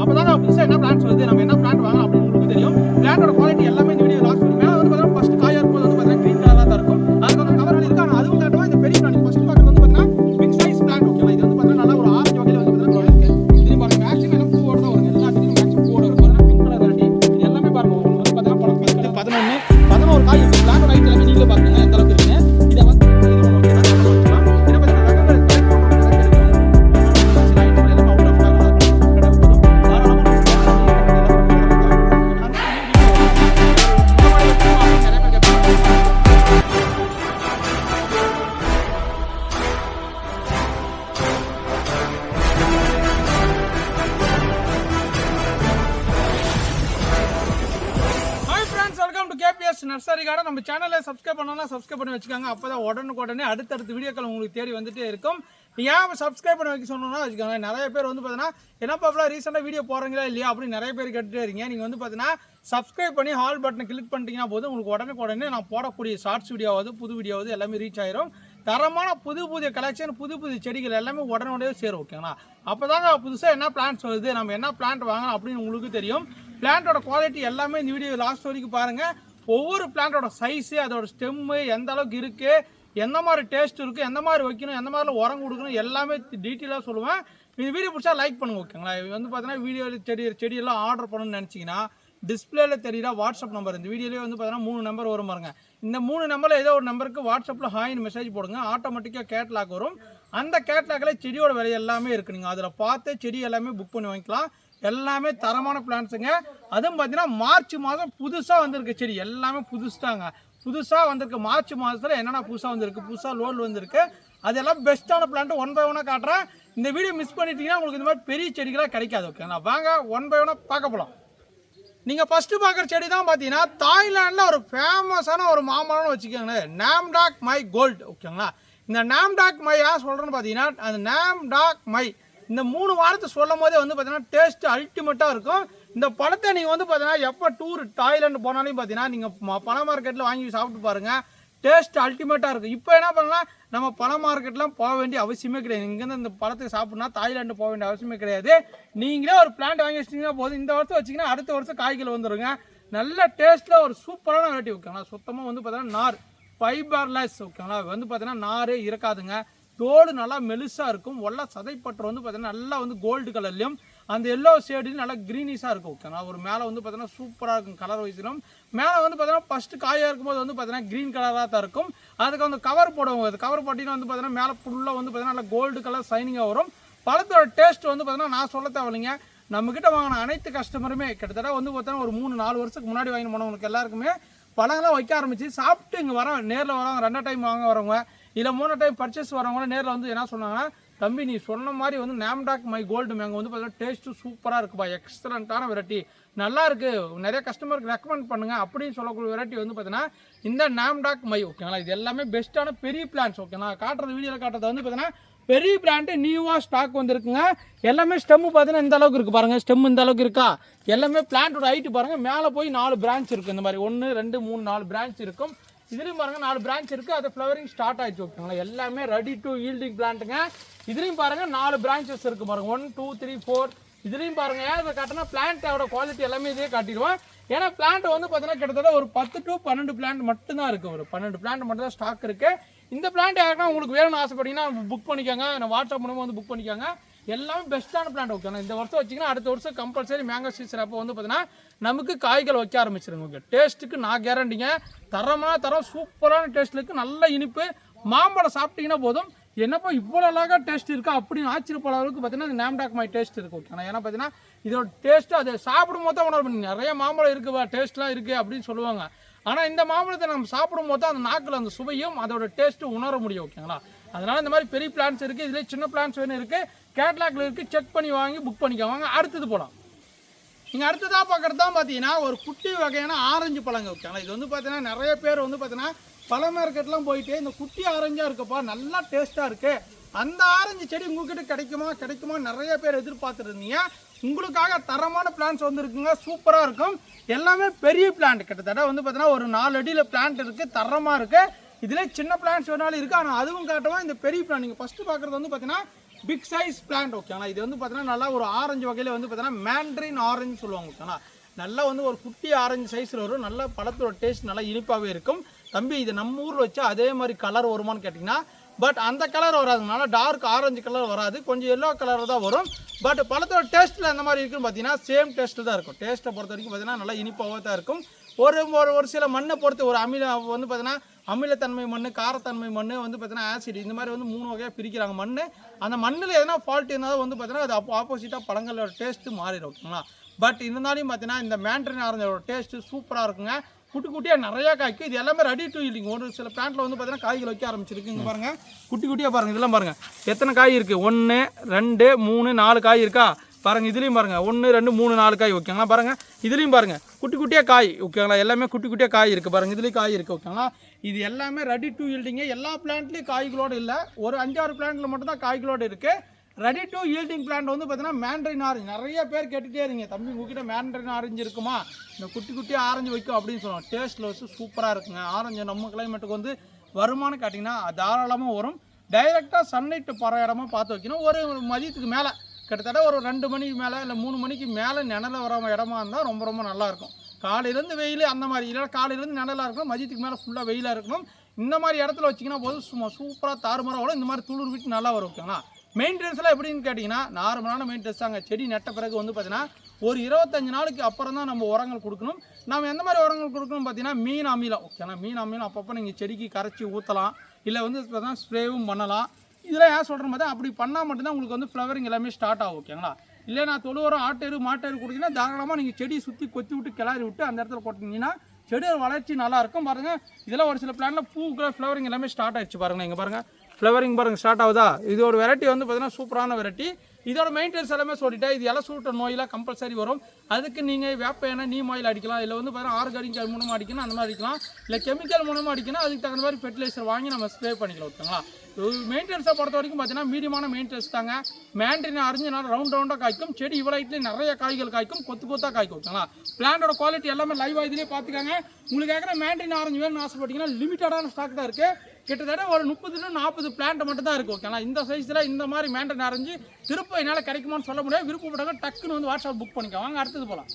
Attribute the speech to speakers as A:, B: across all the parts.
A: அப்போதான் புதுசாக என்ன பிளான்ஸ் வருது, நம்ம என்ன பிளான்ட் வாங்கலாம் அப்படின்னு உங்களுக்கு தெரியும். பிளான்ட்டோட குவாலிட்டி எல்லாமே இந்த வீடியோ லாஸ்ட் வரைக்கும். வந்து பார்த்தீங்கன்னா ஃபர்ஸ்ட் காயாக இருக்கும்போது வந்து பார்த்தீங்கன்னா க்ரீன் கலராக தான் இருக்கும். அதுக்கு வந்து கவர் இருக்கு. ஆனால் அதுவும் காட்டுவோம். இந்த பெரிய பிளான்ட் ஃபர்ஸ்ட் பார்க்குறது வந்து பார்த்தீங்கன்னா பிக் சைஸ் பிளான்ட். ஓகேங்களா, இது வந்து பார்த்தீங்கன்னா நல்லா ஒரு ஆரஞ்சு வகையில் வந்து பார்த்தீங்கன்னா இருக்கு. இது பாருங்க, மேக்ஸிமம் எல்லாம் பூவோட தான் வரும். எல்லாத்துலையும் மேக்ஸிமம் பூவோட இருக்கும். பிங்க் கலர் வெரைட்டி இது எல்லாமே பாருங்க. உங்களுக்கு வந்து பார்த்தீங்கன்னா 10, 11, 11 காய் இருக்கு. பிளான்ட்டோட ஹைட் எல்லாமே நீங்களே பாருங்க எந்த அளவுக்கு இருக்குங்க. இதை வந்து நர்சரி கார்டன் நம்ம சேனலில் சப்ஸ்கிரைப் பண்ணலாம், சப்ஸ்கிரைப் பண்ணி வச்சுக்காங்க. அப்போ தான் உடனுக்குடனே அடுத்தடுத்த வீடியோக்கள் உங்களுக்கு தேடி வந்துட்டே இருக்கும். ஏன் சப்ஸ்கிரைப் பண்ணி வைக்க சொன்னோம்னா வச்சுக்கோங்க, நிறைய பேர் வந்து பார்த்தீங்கன்னா என்னப்பா ரீசெண்டாக வீடியோ போகிறீங்களா இல்லையா அப்படின்னு நிறைய பேர் கேட்டுட்டே இருக்கீங்க. நீங்கள் வந்து பார்த்தீங்கன்னா சப்ஸ்கிரைப் பண்ணி ஹால் பட்டனை கிளிக் பண்ணிட்டீங்கன்னா போதும் உங்களுக்கு உடனுக்குடனே நான் போடக்கூடிய ஷார்ட்ஸ் வீடியோவாவது புது வீடியோவாவது எல்லாமே ரீச் ஆயிரும். தரமான புது கலெக்ஷன் புது செடிகள் எல்லாமே உடனே சேரும். ஓகேங்களா, அப்போ தாங்க புதுசாக என்ன பிளான்ட்ஸ் வருது, நம்ம என்ன பிளான்ட் வாங்கலாம் அப்படின்னு உங்களுக்கு தெரியும். பிளான்ட்டோட குவாலிட்டி எல்லாமே இந்த வீடியோ லாஸ்ட் வரைக்கும் பாருங்கள். ஒவ்வொரு பிளான்ட்டோட சைஸு, அதோட ஸ்டெம்மு எந்த அளவுக்கு இருக்குது, எந்த மாதிரி டேஸ்ட் இருக்குது, எந்த மாதிரி வைக்கணும், எந்த மாதிரி உரம் கொடுக்கணும் எல்லாமே டீட்டெயிலாக சொல்லுவேன். இந்த வீடியோ பிடிச்சா லைக் பண்ணுங்க. ஓகேங்களா, இது வந்து பார்த்தீங்கன்னா வீடியோவில் செடியெல்லாம் ஆர்டர் பண்ணணும்னு நினச்சிங்கன்னா டிஸ்பிளேயில் தெரியுற வாட்ஸ்அப் நம்பர், இந்த வீடியோலேயே வந்து பார்த்தீங்கன்னா 3 நம்பர் வரும் பாருங்க. இந்த 3 நம்பரில் ஏதோ ஒரு நம்பருக்கு வாட்ஸ்அப்பில் ஹாய்னு மெசேஜ் போடுங்க. ஆட்டோமேட்டிக்காக கேட்லாக் வரும். அந்த கேட்லாக்கில் செடியோட விலை எல்லாமே இருக்குது. நீங்கள் அதில் பார்த்து செடி எல்லாமே புக் பண்ணி வாங்கிக்கலாம். எல்லாமே தரமான பிளான்ஸுங்க. அதுவும் பார்த்தீங்கன்னா மார்ச் மாதம் புதுசாக வந்திருக்கு செடி எல்லாமே புதுசாங்க. புதுசாக வந்திருக்கு மார்ச் மாதத்தில் என்னென்ன புதுசாக வந்திருக்கு, புதுசாக லோல் வந்திருக்கு, அதெல்லாம் பெஸ்ட்டான பிளான்ட்டு 1 by 1 காட்டுறேன். இந்த வீடியோ மிஸ் பண்ணிட்டீங்கன்னா உங்களுக்கு இந்த மாதிரி பெரிய செடிகளாக கிடைக்காது. ஓகேங்களா, வாங்க 1 by 1 பார்க்க போகலாம். நீங்கள் ஃபஸ்ட்டு பார்க்குற செடி தான் பார்த்தீங்கன்னா தாய்லாண்டில் ஒரு ஃபேமஸான ஒரு மாமரம்னு வச்சுக்கோங்களேன், நாம்டாக் மை கோல்டு. ஓகேங்களா, இந்த நாம்டாக் மை ஏன் சொல்கிறேன்னு பார்த்தீங்கன்னா அந்த நாம்டாக் மை இந்த 3 வாரத்தை சொல்லும் போதே வந்து பார்த்தீங்கன்னா டேஸ்ட் அல்டிமேட்டாக இருக்கும். இந்த பழத்தை நீங்கள் வந்து பார்த்தீங்கன்னா எப்போ டூர் தாய்லாண்டு போனாலும் பார்த்தீங்கன்னா நீங்கள் பழ மார்க்கெட்டில் வாங்கி சாப்பிட்டு பாருங்கள், டேஸ்ட் அல்டிமேட்டாக இருக்கும். இப்போ என்ன பண்ணலாம், நம்ம பழ மார்க்கெட்லாம் போக வேண்டிய அவசியமே கிடையாது. இங்கேருந்து இந்த பழத்துக்கு சாப்பிட்னா தாய்லாண்டு போக வேண்டிய அவசியமே கிடையாது. நீங்களே ஒரு பிளான்ட் வாங்கி வச்சிட்டிங்கன்னா போதும், இந்த வருஷம் வச்சிங்கன்னா அடுத்த வருஷம் காய்கள் வந்துடுங்க. நல்ல டேஸ்ட்டில் ஒரு சூப்பரான வெரைட்டி. ஓகேங்களா, சுத்தமாக வந்து பார்த்தீங்கன்னா நார் ஃபைபர்லெஸ். ஓகேங்களா, வந்து பார்த்தீங்கன்னா நாரே இருக்காதுங்க. தோடு நல்லா மெலிசாக இருக்கும். ஒல்ல சதைப்பற்று வந்து பார்த்தீங்கன்னா நல்லா வந்து கோல்டு கலர்லையும் அந்த எல்லோ ஷேட்லையும் நல்லா க்ரீனிஷாக இருக்கும். ஓகேங்களா, ஒரு மேலே வந்து பார்த்தீங்கன்னா சூப்பராக இருக்கும் கலர் வைஸ்லும். மேலே வந்து பார்த்தீங்கன்னா ஃபஸ்ட்டு காயாக இருக்கும்போது வந்து பார்த்தீங்கன்னா க்ரீன் கலராக தான் இருக்கும். அதுக்கு வந்து கவர் போடுவோம். அது கவர் போட்டிங்கன்னா வந்து பார்த்தீங்கன்னா மேலே ஃபுல்லாக வந்து பார்த்தீங்கன்னா நல்லா கோல்டு கலர் சைனிங்காக வரும். பழத்தோட டேஸ்ட் வந்து பார்த்தீங்கன்னா நான் சொல்ல தேவையில்லைங்க, நம்மக்கிட்ட வாங்கின அனைத்து கஸ்டமருமே கிட்டத்தட்ட வந்து பார்த்தீங்கன்னா ஒரு 3-4 வருஷத்துக்கு முன்னாடி வாங்கி போனவங்களுக்கு எல்லாருக்குமே பழங்கள்லாம் வைக்க ஆரம்பிச்சு சாப்பிட்டு இங்கே வர நேரில் வரவங்க 2 டைம் வாங்க வரவங்க இல்லை 3 டைம் பர்ச்சேஸ் வரவங்க நேரில் வந்து என்ன சொன்னாங்கன்னா, தம்பி நீ சொன்ன மாதிரி வந்து நாம்டாக் மை கோல்டு மேங்கோ வந்து பார்த்தீங்கன்னா டேஸ்ட்டு சூப்பராக இருக்குப்பா, எக்ஸலண்ட்டான வெரைட்டி, நல்லா இருக்குது, நிறைய கஸ்டமருக்கு ரெக்கமெண்ட் பண்ணுங்கள் அப்படின்னு சொல்லக்கூடிய வெரைட்டி வந்து பார்த்தீங்கன்னா இந்த நாம்டாக் மை. ஓகேங்களா, இது எல்லாமே பெஸ்ட்டான பெரிய பிளான்ஸ். ஓகேங்களா, காட்டுறது வீடியோவில் காட்டுறது வந்து பார்த்தீங்கன்னா பெரிய பிளான்ட்டு நியூவாக ஸ்டாக் வந்துருக்குங்க. எல்லாமே ஸ்டெம்மு பார்த்தீங்கன்னா இந்த அளவுக்கு இருக்குது பாருங்கள். ஸ்டெம் இந்த அளவுக்கு இருக்கா, எல்லாமே பிளான்ட்டோட ஹைட்டு பாருங்கள். மேலே போய் 4 பிரான்ச் இருக்குது. இந்த மாதிரி 1 2 3 4 பிரான்ச் இருக்கும். இதுலேயும் பாருங்கள் 4 பிரான்ச் இருக்குது. அது ஃப்ளவரிங் ஸ்டார்ட் ஆகிடுச்சு. ஓகேங்களா, எல்லாமே ரெடி டு ஈல்டிங் பிளான்ட்டுங்க. இதுலேயும் பாருங்கள் 4 பிரான்ச்சஸ் இருக்குது பாருங்கள். 1 2 3 4. இதுலேயும் பாருங்கள் ஏன் இதை காட்டினா பிளான்ட்டோட குவாலிட்டி எல்லாமே இதே காட்டிடுவோம். ஏன்னா பிளான்ட் வந்து பார்த்தீங்கன்னா கிட்டத்தட்ட ஒரு 10 to 12 பிளான்ட் மட்டும்தான் இருக்குது. ஒரு 12 பிளான்ட் மட்டும் தான் ஸ்டாக் இருக்குது. இந்த பிளான்ட் யாருன்னா உங்களுக்கு வேணும்னு ஆசைப்பட்டீங்கன்னா புக் பண்ணிக்கோங்க. நான் வாட்ஸ்அப் மூலமாக வந்து புக் பண்ணிக்கோங்க. எல்லாமே பெஸ்ட்டான பிளான்ட். ஓகேண்ணா, இந்த வருஷம் வச்சிங்கன்னா அடுத்த வருஷம் கம்பல்சரி மேங்கோ சீசன் அப்போ வந்து பார்த்தீங்கன்னா நமக்கு காய்கள் வைக்க ஆரம்பிச்சிருங்க. ஓகே, டேஸ்ட்டுக்கு நான் கேரண்டிங்க, தரம் சூப்பரான டேஸ்ட் இருக்குது. நல்ல இனிப்பு மாம்பழம் சாப்பிட்டீங்கன்னா போதும், என்னப்பா இவ்வளோ அழகாக டேஸ்ட் இருக்கா அப்படின்னு ஆச்சரியப்பட அளவுக்கு பார்த்தீங்கன்னா இந்த நாம்டாக் மை டேஸ்ட் இருக்குது. ஓகேண்ணா, ஏன்னா பார்த்தீங்கன்னா இதோட டேஸ்ட்டு அதை சாப்பிடும் போது தான் உணர்வு. நிறைய மாம்பழம் இருக்குவா டேஸ்ட்லாம் இருக்குது அப்படின்னு சொல்லுவாங்க. ஆனால் இந்த மாம்பழத்தை நம்ம சாப்பிடும் போது தான் அந்த நாக்கில் அந்த சுவையும் அதோட டேஸ்ட்டு உணர முடியும். ஓகேங்களா, அதனால் இந்த மாதிரி பெரிய பிளான்ஸ் இருக்குது, இதிலே சின்ன பிளான்ஸ் வேணும் இருக்குது, கேட்லாக்ல இருக்குது. செக் பண்ணி வாங்கி புக் பண்ணிக்கோங்க. அடுத்தது போகலாம். நீங்கள் அடுத்ததாக பார்க்குறது தான் பார்த்தீங்கன்னா ஒரு குட்டி வகையான ஆரஞ்சு பழங்க. ஓகேங்களா, இது வந்து பார்த்தீங்கன்னா நிறைய பேர் வந்து பார்த்தீங்கன்னா பழ மார்க்கெட்லாம் போயிட்டு இந்த குட்டி ஆரஞ்சாக இருக்குப்பா நல்லா டேஸ்ட்டாக இருக்குது, அந்த ஆரஞ்சு செடி உங்கள்கிட்ட கிடைக்குமா நிறைய பேர் எதிர்பார்த்துருந்தீங்க. உங்களுக்காக தரமான பிளான்ஸ் வந்து இருக்குங்க, சூப்பராக இருக்கும். எல்லாமே பெரிய பிளான்ட், கிட்டத்தட்ட வந்து பார்த்தீங்கன்னா ஒரு 4 அடியில் பிளான்ட் இருக்குது, தரமாக இருக்குது. இதில் சின்ன பிளான்ஸ் வேணாலும் இருக்குது, ஆனால் அதுவும் காட்டுவோம். இந்த பெரிய பிளான் நீங்கள் ஃபஸ்ட்டு பார்க்குறது வந்து பார்த்தீங்கன்னா பிக் சைஸ் பிளான்ட் ஓகேங்களா. இது வந்து பார்த்தீங்கன்னா நல்லா ஒரு ஆரஞ்சு வகையில் வந்து பார்த்தீங்கன்னா மேண்ட்ரின் ஆரஞ்சு சொல்லுவாங்க ஓகேங்களா. நல்லா வந்து ஒரு குட்டி ஆரஞ்சு சைஸில் வரும். நல்லா பழத்தோட டேஸ்ட் நல்லா இனிப்பாகவே இருக்கும். தம்பி இது நம்ம ஊரில் வச்சா அதே மாதிரி கலர் வருமானு கேட்டிங்கன்னா பட் அந்த கலர் வராதுனால டார்க் ஆரஞ்சு கலர் வராது, கொஞ்சம் எல்லோ கலர் தான் வரும். பட் பழத்தோட டேஸ்ட்டில் எந்த மாதிரி இருக்குன்னு பார்த்தீங்கன்னா சேம் டேஸ்ட்டு தான் இருக்கும். டேஸ்ட்டை பொறுத்த வரைக்கும் பார்த்தீங்கன்னா நல்லா இனிப்பாக தான் இருக்கும். ஒரு சில மண்ணை பொறுத்து ஒரு வந்து பார்த்தீங்கன்னா அமிலத்தன்மை மண், காரத்தன்மை மண் வந்து பார்த்தீங்கன்னா ஆசிட், இந்த மாதிரி வந்து 3 வகையாக பிரிக்கிறாங்க மண். அந்த மண்ணில் எதனா ஃபால்ட் இருந்தாலும் வந்து பார்த்தீங்கன்னா அது ஆப்போசிட்டாக பழங்களோட டேஸ்ட்டு மாறிடும் ஓகேங்களா. பட் இருந்தாலும் பார்த்தீங்கன்னா இந்த மேண்ட்ரின் ஆரஞ்சோட டேஸ்ட்டு சூப்பராக இருக்குங்க. குட்டி குட்டியாக நிறையா காய்க்கும். இது எல்லாமே ரெடி டு ஈல்டிங். ஒரு சில பிளான்ட்டில் வந்து பார்த்தீங்கன்னா காய்கள் வைக்க ஆரம்பிச்சிருக்கு. இங்கே பாருங்கள் குட்டி குட்டியாக பாருங்கள், இதெல்லாம் பாருங்கள் எத்தனை காய் இருக்குது. 1 2 3 4 காய் இருக்கா பாருங்கள். இதுலேயும் பாருங்கள் 1 2 3 4 காய் ஓகேங்களா. பாருங்கள் இதுலேயும் பாருங்கள் குட்டி குட்டியாக காய் ஓகேங்களா. எல்லாமே குட்டி குட்டியாக காய் இருக்குது பாருங்கள். இதுலேயும் காய் இருக்குது ஓகேங்களா. இது எல்லாமே ரெடி டு ஈல்டிங்க. எல்லா பிளான்ட்லேயும் காய்களோடு இல்லை, ஒரு 5-6 பிளான்ட்டில் மட்டும்தான் காய்களோடு இருக்குது. ரெடி டு ஈல்டிங் பிளான்ட் வந்து பார்த்தீங்கன்னா மேண்ட்ரின் ஆரஞ்சு. நிறைய பேர் கேட்டுகிட்டே இருங்க, தம்பி உங்ககிட்ட மேண்ட்ரின் ஆரஞ்சு இருக்குமா, இந்த குட்டி குட்டியாக ஆரஞ்சு வைக்கும் அப்படின்னு சொல்லுவாங்க. டேஸ்ட்டில் வச்சு சூப்பராக இருக்குங்க. ஆரஞ்சு நம்ம கிளைமேட்டுக்கு வந்து வருமானு கேட்டிங்கன்னா தாராளமாக வரும். டைரெக்டாக சன்லைட்டு பற இடமா பார்த்து வைக்கணும். ஒரு மதியத்துக்கு மேலே கிட்டத்தட்ட ஒரு 2 மணிக்கு மேலே இல்லை 3 மணிக்கு மேலே நிழல் வர இடமா இருந்தால் ரொம்ப ரொம்ப நல்லாயிருக்கும். காலையிலேருந்து வெயில் அந்த மாதிரி இல்லை, காலையிலேருந்து நிழலாக இருக்கணும், மதியத்துக்கு மேலே ஃபுல்லாக வெயிலாக இருக்கணும். இந்த மாதிரி இடத்துல வச்சிங்கன்னா போதும் சும்மா சூப்பராக தாறுமாறாக வரும். இந்த மாதிரி துளிர் விட்டு நல்லா வரும் ஓகேங்களா. மெயின்டெனன்ஸ்லாம் எப்படின்னு கேட்டிங்கன்னா நார்மலான மெயின்டெனன்ஸ் தாங்க. செடி நட்ட பிறகு வந்து பார்த்தீங்கன்னா ஒரு 25 நாளுக்கு அப்புறம் தான் நம்ம உரங்கள் கொடுக்கணும். நம்ம எந்த மாதிரி உரங்கள் கொடுக்கணும் பார்த்தீங்கன்னா மீன் அமிலம் ஓகேங்களா. மீன் அமிலம் அப்பப்போ நீங்கள் செடிக்கு கரைச்சி ஊற்றலாம், இல்லை வந்து பார்த்தீங்கன்னா ஸ்ப்ரேவும் பண்ணலாம். இதெல்லாம் ஏன் சொல்கிறேன் பார்த்தா அப்படி பண்ணால் மட்டும்தான் உங்களுக்கு வந்து ஃப்ளவரிங் எல்லாமே ஸ்டார்ட் ஆகும் ஓகேங்களா. இல்லை நான் தொழு உரம் ஆட்டேரு மாட்டேரு கொடுத்தீங்கன்னா தாராளமாக நீங்கள் செடியை சுற்றி கொத்தி விட்டு கிளறி விட்டு அந்த இடத்துல கொட்டினீங்கன்னா செடியோட வளர்ச்சி நல்லாயிருக்கும். பாருங்கள் இதெல்லாம் ஒரு சில பிளான்ல பூக்களை ஃப்ளவரிங் எல்லாமே ஸ்டார்ட் ஆகிடுச்சு பாருங்கள். இங்கே பாருங்கள் ஃப்ளவரிங் பாருங்கள் ஸ்டார்ட் ஆகுதா. இது ஒரு வெரைட்டி வந்து பார்த்தீங்கன்னா சூப்பரான வெரைட்டி. இதோட மெயின்டெனன்ஸ் எல்லாமே சொல்லிட்டேன். இது எல்லாம் சூட்ட நோயெல்லாம் கம்பல்சரி வரும். அதுக்கு நீங்கள் வேப்ப எண்ணெய் நீம் ஆயில் அடிக்கலாம், இல்லை வந்து பார்த்தீங்கன்னா ஆர்கானிக் மூலமாக அடிக்கணும், அந்த மாதிரி அடிக்கலாம். இல்லை கெமிக்கல் மூலமாக அடிக்கணும், அதுக்கு தகுந்த மாதிரி ஃபெர்டிலைசர் வாங்கி நம்ம ஸ்ப்ரே பண்ணிக்கலாம் ஓகேங்களா. மெயின்டெனன்ஸை பொறுத்த வரைக்கும் பார்த்தீங்கன்னா மீடியமான மெயின்டெனன்ஸ் தாங்க. மேண்ட்ரின் ஆரஞ்சு நல்லா ரவுண்டாக காய்க்கும். செடி இவ்வளோ ஹைட்லேயே நிறைய காய்கள் காய்க்கும், கொத்து கொத்தாக காய்க்கும் ஓகேங்களா. பிளான்டோட குவாலிட்டி எல்லாமே லைவாக இதிலே பார்த்துக்காங்க. உங்களுக்கு கேட்குற மேண்ட்ரின் ஆரஞ்சு வேணும்னு ஆசைப்பட்டீங்கன்னா லிமிட்டடான ஸ்டாக் தான் இருக்குது. கிட்டத்தட்ட ஒரு 30-40 பிளான்ட் மட்டும் தான் இருக்குது ஓகேங்களா. இந்த சைஸில் இந்த மாதிரி மேண்ட்ரின் ஆரஞ்சு திருப்ப என்னால் கிடைக்குமான்னு சொல்ல முடியாது. விருப்பப்பட்டவங்க டக்குன்னு வந்து வாட்ஸ்அப் புக் பண்ணிக்கோ. வாங்க அடுத்தது போகலாம்.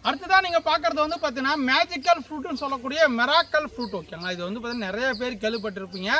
A: அடுத்ததான் நீங்கள் பார்க்குறது வந்து பார்த்தீங்கன்னா மேஜிக்கல் ஃப்ரூட்டுன்னு சொல்லக்கூடிய மெராக்கல் ஃப்ரூட் ஓகேங்களா. இது வந்து பார்த்தீங்கன்னா நிறைய பேர் கேள்விப்பட்டிருப்பீங்க.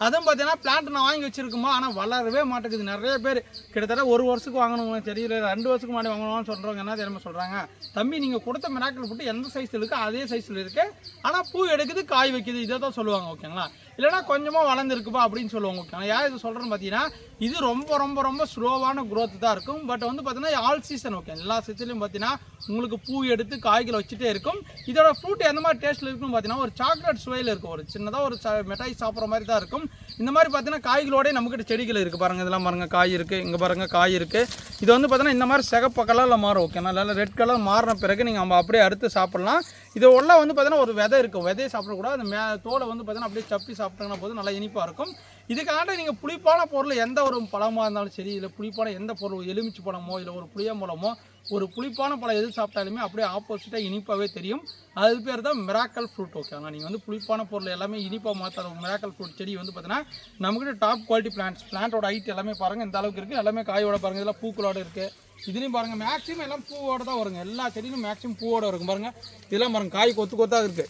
A: அதுவும் பார்த்தீங்கன்னா பிளான்ட் நான் வாங்கி வச்சுருக்குமா, ஆனால் வளரவே மாட்டேங்குது. நிறைய பேர் கிட்டத்தட்ட 1 வருஷத்துக்கு வாங்கணும், சரி இல்லை 2 வருஷத்துக்கு முன்னாடி வாங்கணும்னு சொல்கிறவங்க என்ன தெரியுமா சொல்கிறாங்க, தம்பி நீங்கள் கொடுத்த மெராக்கல் ஃப்ரூட் எந்த சைஸில் இருக்குது அதே சைஸில் இருக்குது, ஆனால் பூ எடுக்குது காய் வைக்குது, இதை தான் சொல்லுவாங்க ஓகேங்களா. இல்லைனா கொஞ்சமாக வளர்ந்துருக்குப்பா அப்படின்னு சொல்லுவாங்க ஓகேங்களா. யார் இது சொல்கிறேன்னு பார்த்தீங்கன்னா இது ரொம்ப ரொம்ப ரொம்ப ஸ்லோவான க்ரோத் தான் இருக்கும். பட் வந்து பார்த்தீங்கன்னா ஆல் சீசன் ஓகே, எல்லா சீசன்லையும் பார்த்தீங்கன்னா உங்களுக்கு பூ எடுத்து காய்கள் வச்சுட்டே இருக்கும். இதோட ஃப்ரூட் எந்த மாதிரி டேஸ்ட்டில் இருக்குன்னு பார்த்தீங்கன்னா ஒரு சாக்லேட் சுவையில் இருக்கும். ஒரு சின்னதாக ஒரு மிட்டாய் சாப்பிட்ற மாதிரி தான் இருக்கும். இந்த மாதிரி பார்த்தீங்கன்னா காய்களோடய நம்மக்கிட்ட செடிகள் இருக்குது பாருங்கள். இதெல்லாம் பாருங்கள் காய் இருக்குது, இங்கே பாருங்கள் காய் இருக்குது. இது வந்து பார்த்தீங்கன்னா இந்த மாதிரி சிகப்பு கலரில் மாறும் ஓகேங்களா. இல்லை ரெட் கலர் மாறின பிறகு நீங்கள் நம்ம அப்படியே அறுத்து சாப்பிட்லாம். இது உள்ள வந்து பார்த்தீங்கன்னா ஒரு விதை இருக்கும், விதையை சாப்பிடக்கூடாது. அந்த தோலை வந்து பார்த்தீங்கன்னா அப்படியே சப்பி சாப்பிட்டீங்கன்னா போது நல்லா இனிப்பாக இருக்கும். இதுக்காக நீங்கள் புளிப்பான பொருள் எந்த ஒரு பழமாக இருந்தாலும் சரி, இல்லை புளிப்பான எந்த பொருள் எலுமிச்சு பழமோ இல்லை ஒரு புளியம்பழமோ ஒரு புளிப்பான பழம் எது சாப்பிட்டாலுமே அப்படியே ஆப்போசிட்டாக இனிப்பாகவே தெரியும். அது பேர் தான் மிராக்கல் ஃப்ரூட் ஓகேங்களா. நீங்கள் வந்து புளிப்பான பொருள் எல்லாமே இனிப்பாக மாற்ற மிராக்கல் ஃப்ரூட் செடி வந்து பார்த்தீங்கன்னா நம்மக்கிட்ட டாப் குவாலிட்டி பிளான்ட்டோட ஹைட் எல்லாமே பாருங்கள் இந்த அளவுக்கு இருக்குது. எல்லாமே காயோட பாருங்கள், இதெல்லாம் பூக்களோடு இருக்குது. இதுலேயும் பாருங்கள் மேக்ஸிமம் எல்லாம் பூவோடு தான் வருங்க. எல்லா செடியிலும் மேக்ஸிமம் பூவோடு இருக்கும் பாருங்கள். இதெல்லாம் பாருங்கள் காய் கொத்து கொத்தாக இருக்குது.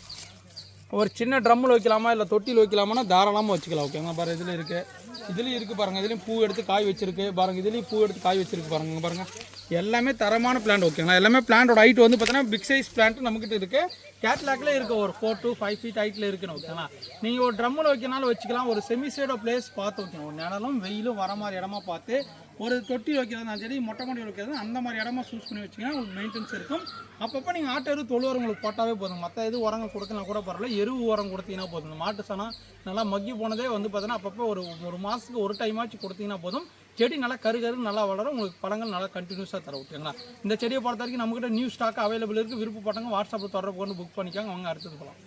A: ஒரு சின்ன ட்ரம்மில் வைக்கலாமா இல்லை தொட்டியில் வைக்கலாமான்னா தாராளமாக வச்சுக்கலாம் ஓகேங்க. பாருங்கள் இதில் இருக்குது, இதுலேயும் இருக்குது பாருங்கள். இதுலேயும் பூ எடுத்து காய் வச்சிருக்கு பாருங்கள். இதுலேயும் பூ எடுத்து காய் வச்சிருக்கு பாருங்கள். பாருங்கள் எல்லாமே தரமான பிளான்ட் ஓகேங்களா. எல்லாமே பிளான்ட்டோட ஹைட் வந்து பார்த்தீங்கன்னா பிக் சைஸ் பிளான்ட் நம்மக்கிட்ட இருக்குது. கேட்லாக்லேயே இருக்குது ஒரு 4 to 5 feet ஹைட்டில் இருக்குன்னு ஓகேங்களா. நீங்கள் ஒரு ட்ரம்மில் வைக்கனாலும் வச்சுக்கலாம். ஒரு செமிசைடோ பிளேஸ் பார்த்து வைக்கணும். ஒரு நிழலும் வெயிலும் வர மாதிரி இடமா பார்த்து, ஒரு தொட்டி வைக்கிறதா சரி மொட்டை மாடி வைக்கிறது அந்த மாதிரி இடமா சூஸ் பண்ணி வச்சிங்கன்னா உங்களுக்கு மெயின்டெனன்ஸ் இருக்கும். அப்பப்போ நீங்கள் ஆட்டு எரு தொழு உரம் உங்களுக்கு போட்டாவே போதும். மற்ற எது உரங்கள் கொடுக்கலாம் கூட பரவாயில்ல, எருவு உரம் கொடுத்தீங்கன்னா போதும். மாட்டு சாணம் நல்லா மக்கி போனதே வந்து பார்த்தீங்கன்னா அப்பப்போ ஒரு மாதத்துக்கு ஒரு டைமாச்சு கொடுத்தீங்கன்னா போதும். செடி நல்லா கருகரு நல்லா வளரும். உங்களுக்கு பழங்கள் நல்லா கண்டினியூஸாக தரும் ஓகேங்களா. இந்த செடியை பொறுத்த வரைக்கும் நம்மகிட்ட நியூ ஸ்டாக் அவைலபிள் இருக்குது. விருப்பப்பட்டவங்க வாட்ஸ்அப்பில் தொடர்பு கொண்டு புக் பண்ணிக்காங்க. அவங்க அடுத்தது போகலாம்.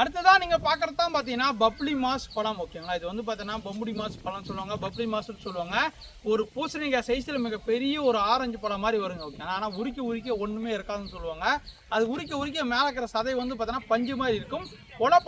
A: அடுத்ததான் நீங்கள் பார்க்குறது தான் பார்த்தீங்கன்னா பப்ளி மாஸ் பழம் ஓகேங்களா. இது வந்து பார்த்தீங்கன்னா பம்புடி மாஸ் பழம் சொல்லுவாங்க, பப்ளி மாஸ்ன்னு சொல்லுவாங்க. ஒரு பூசணிக்காய் சைஸில் மிகப்பெரிய ஒரு ஆரஞ்சு பழம் மாதிரி வருங்க ஓகேங்களா. ஆனால் உரிக்க ஒன்றுமே இருக்காதுன்னு சொல்லுவாங்க. அது உரிக்க மேலே இருக்கிற சதை வந்து பார்த்தீங்கன்னா பஞ்சு மாதிரி இருக்கும்.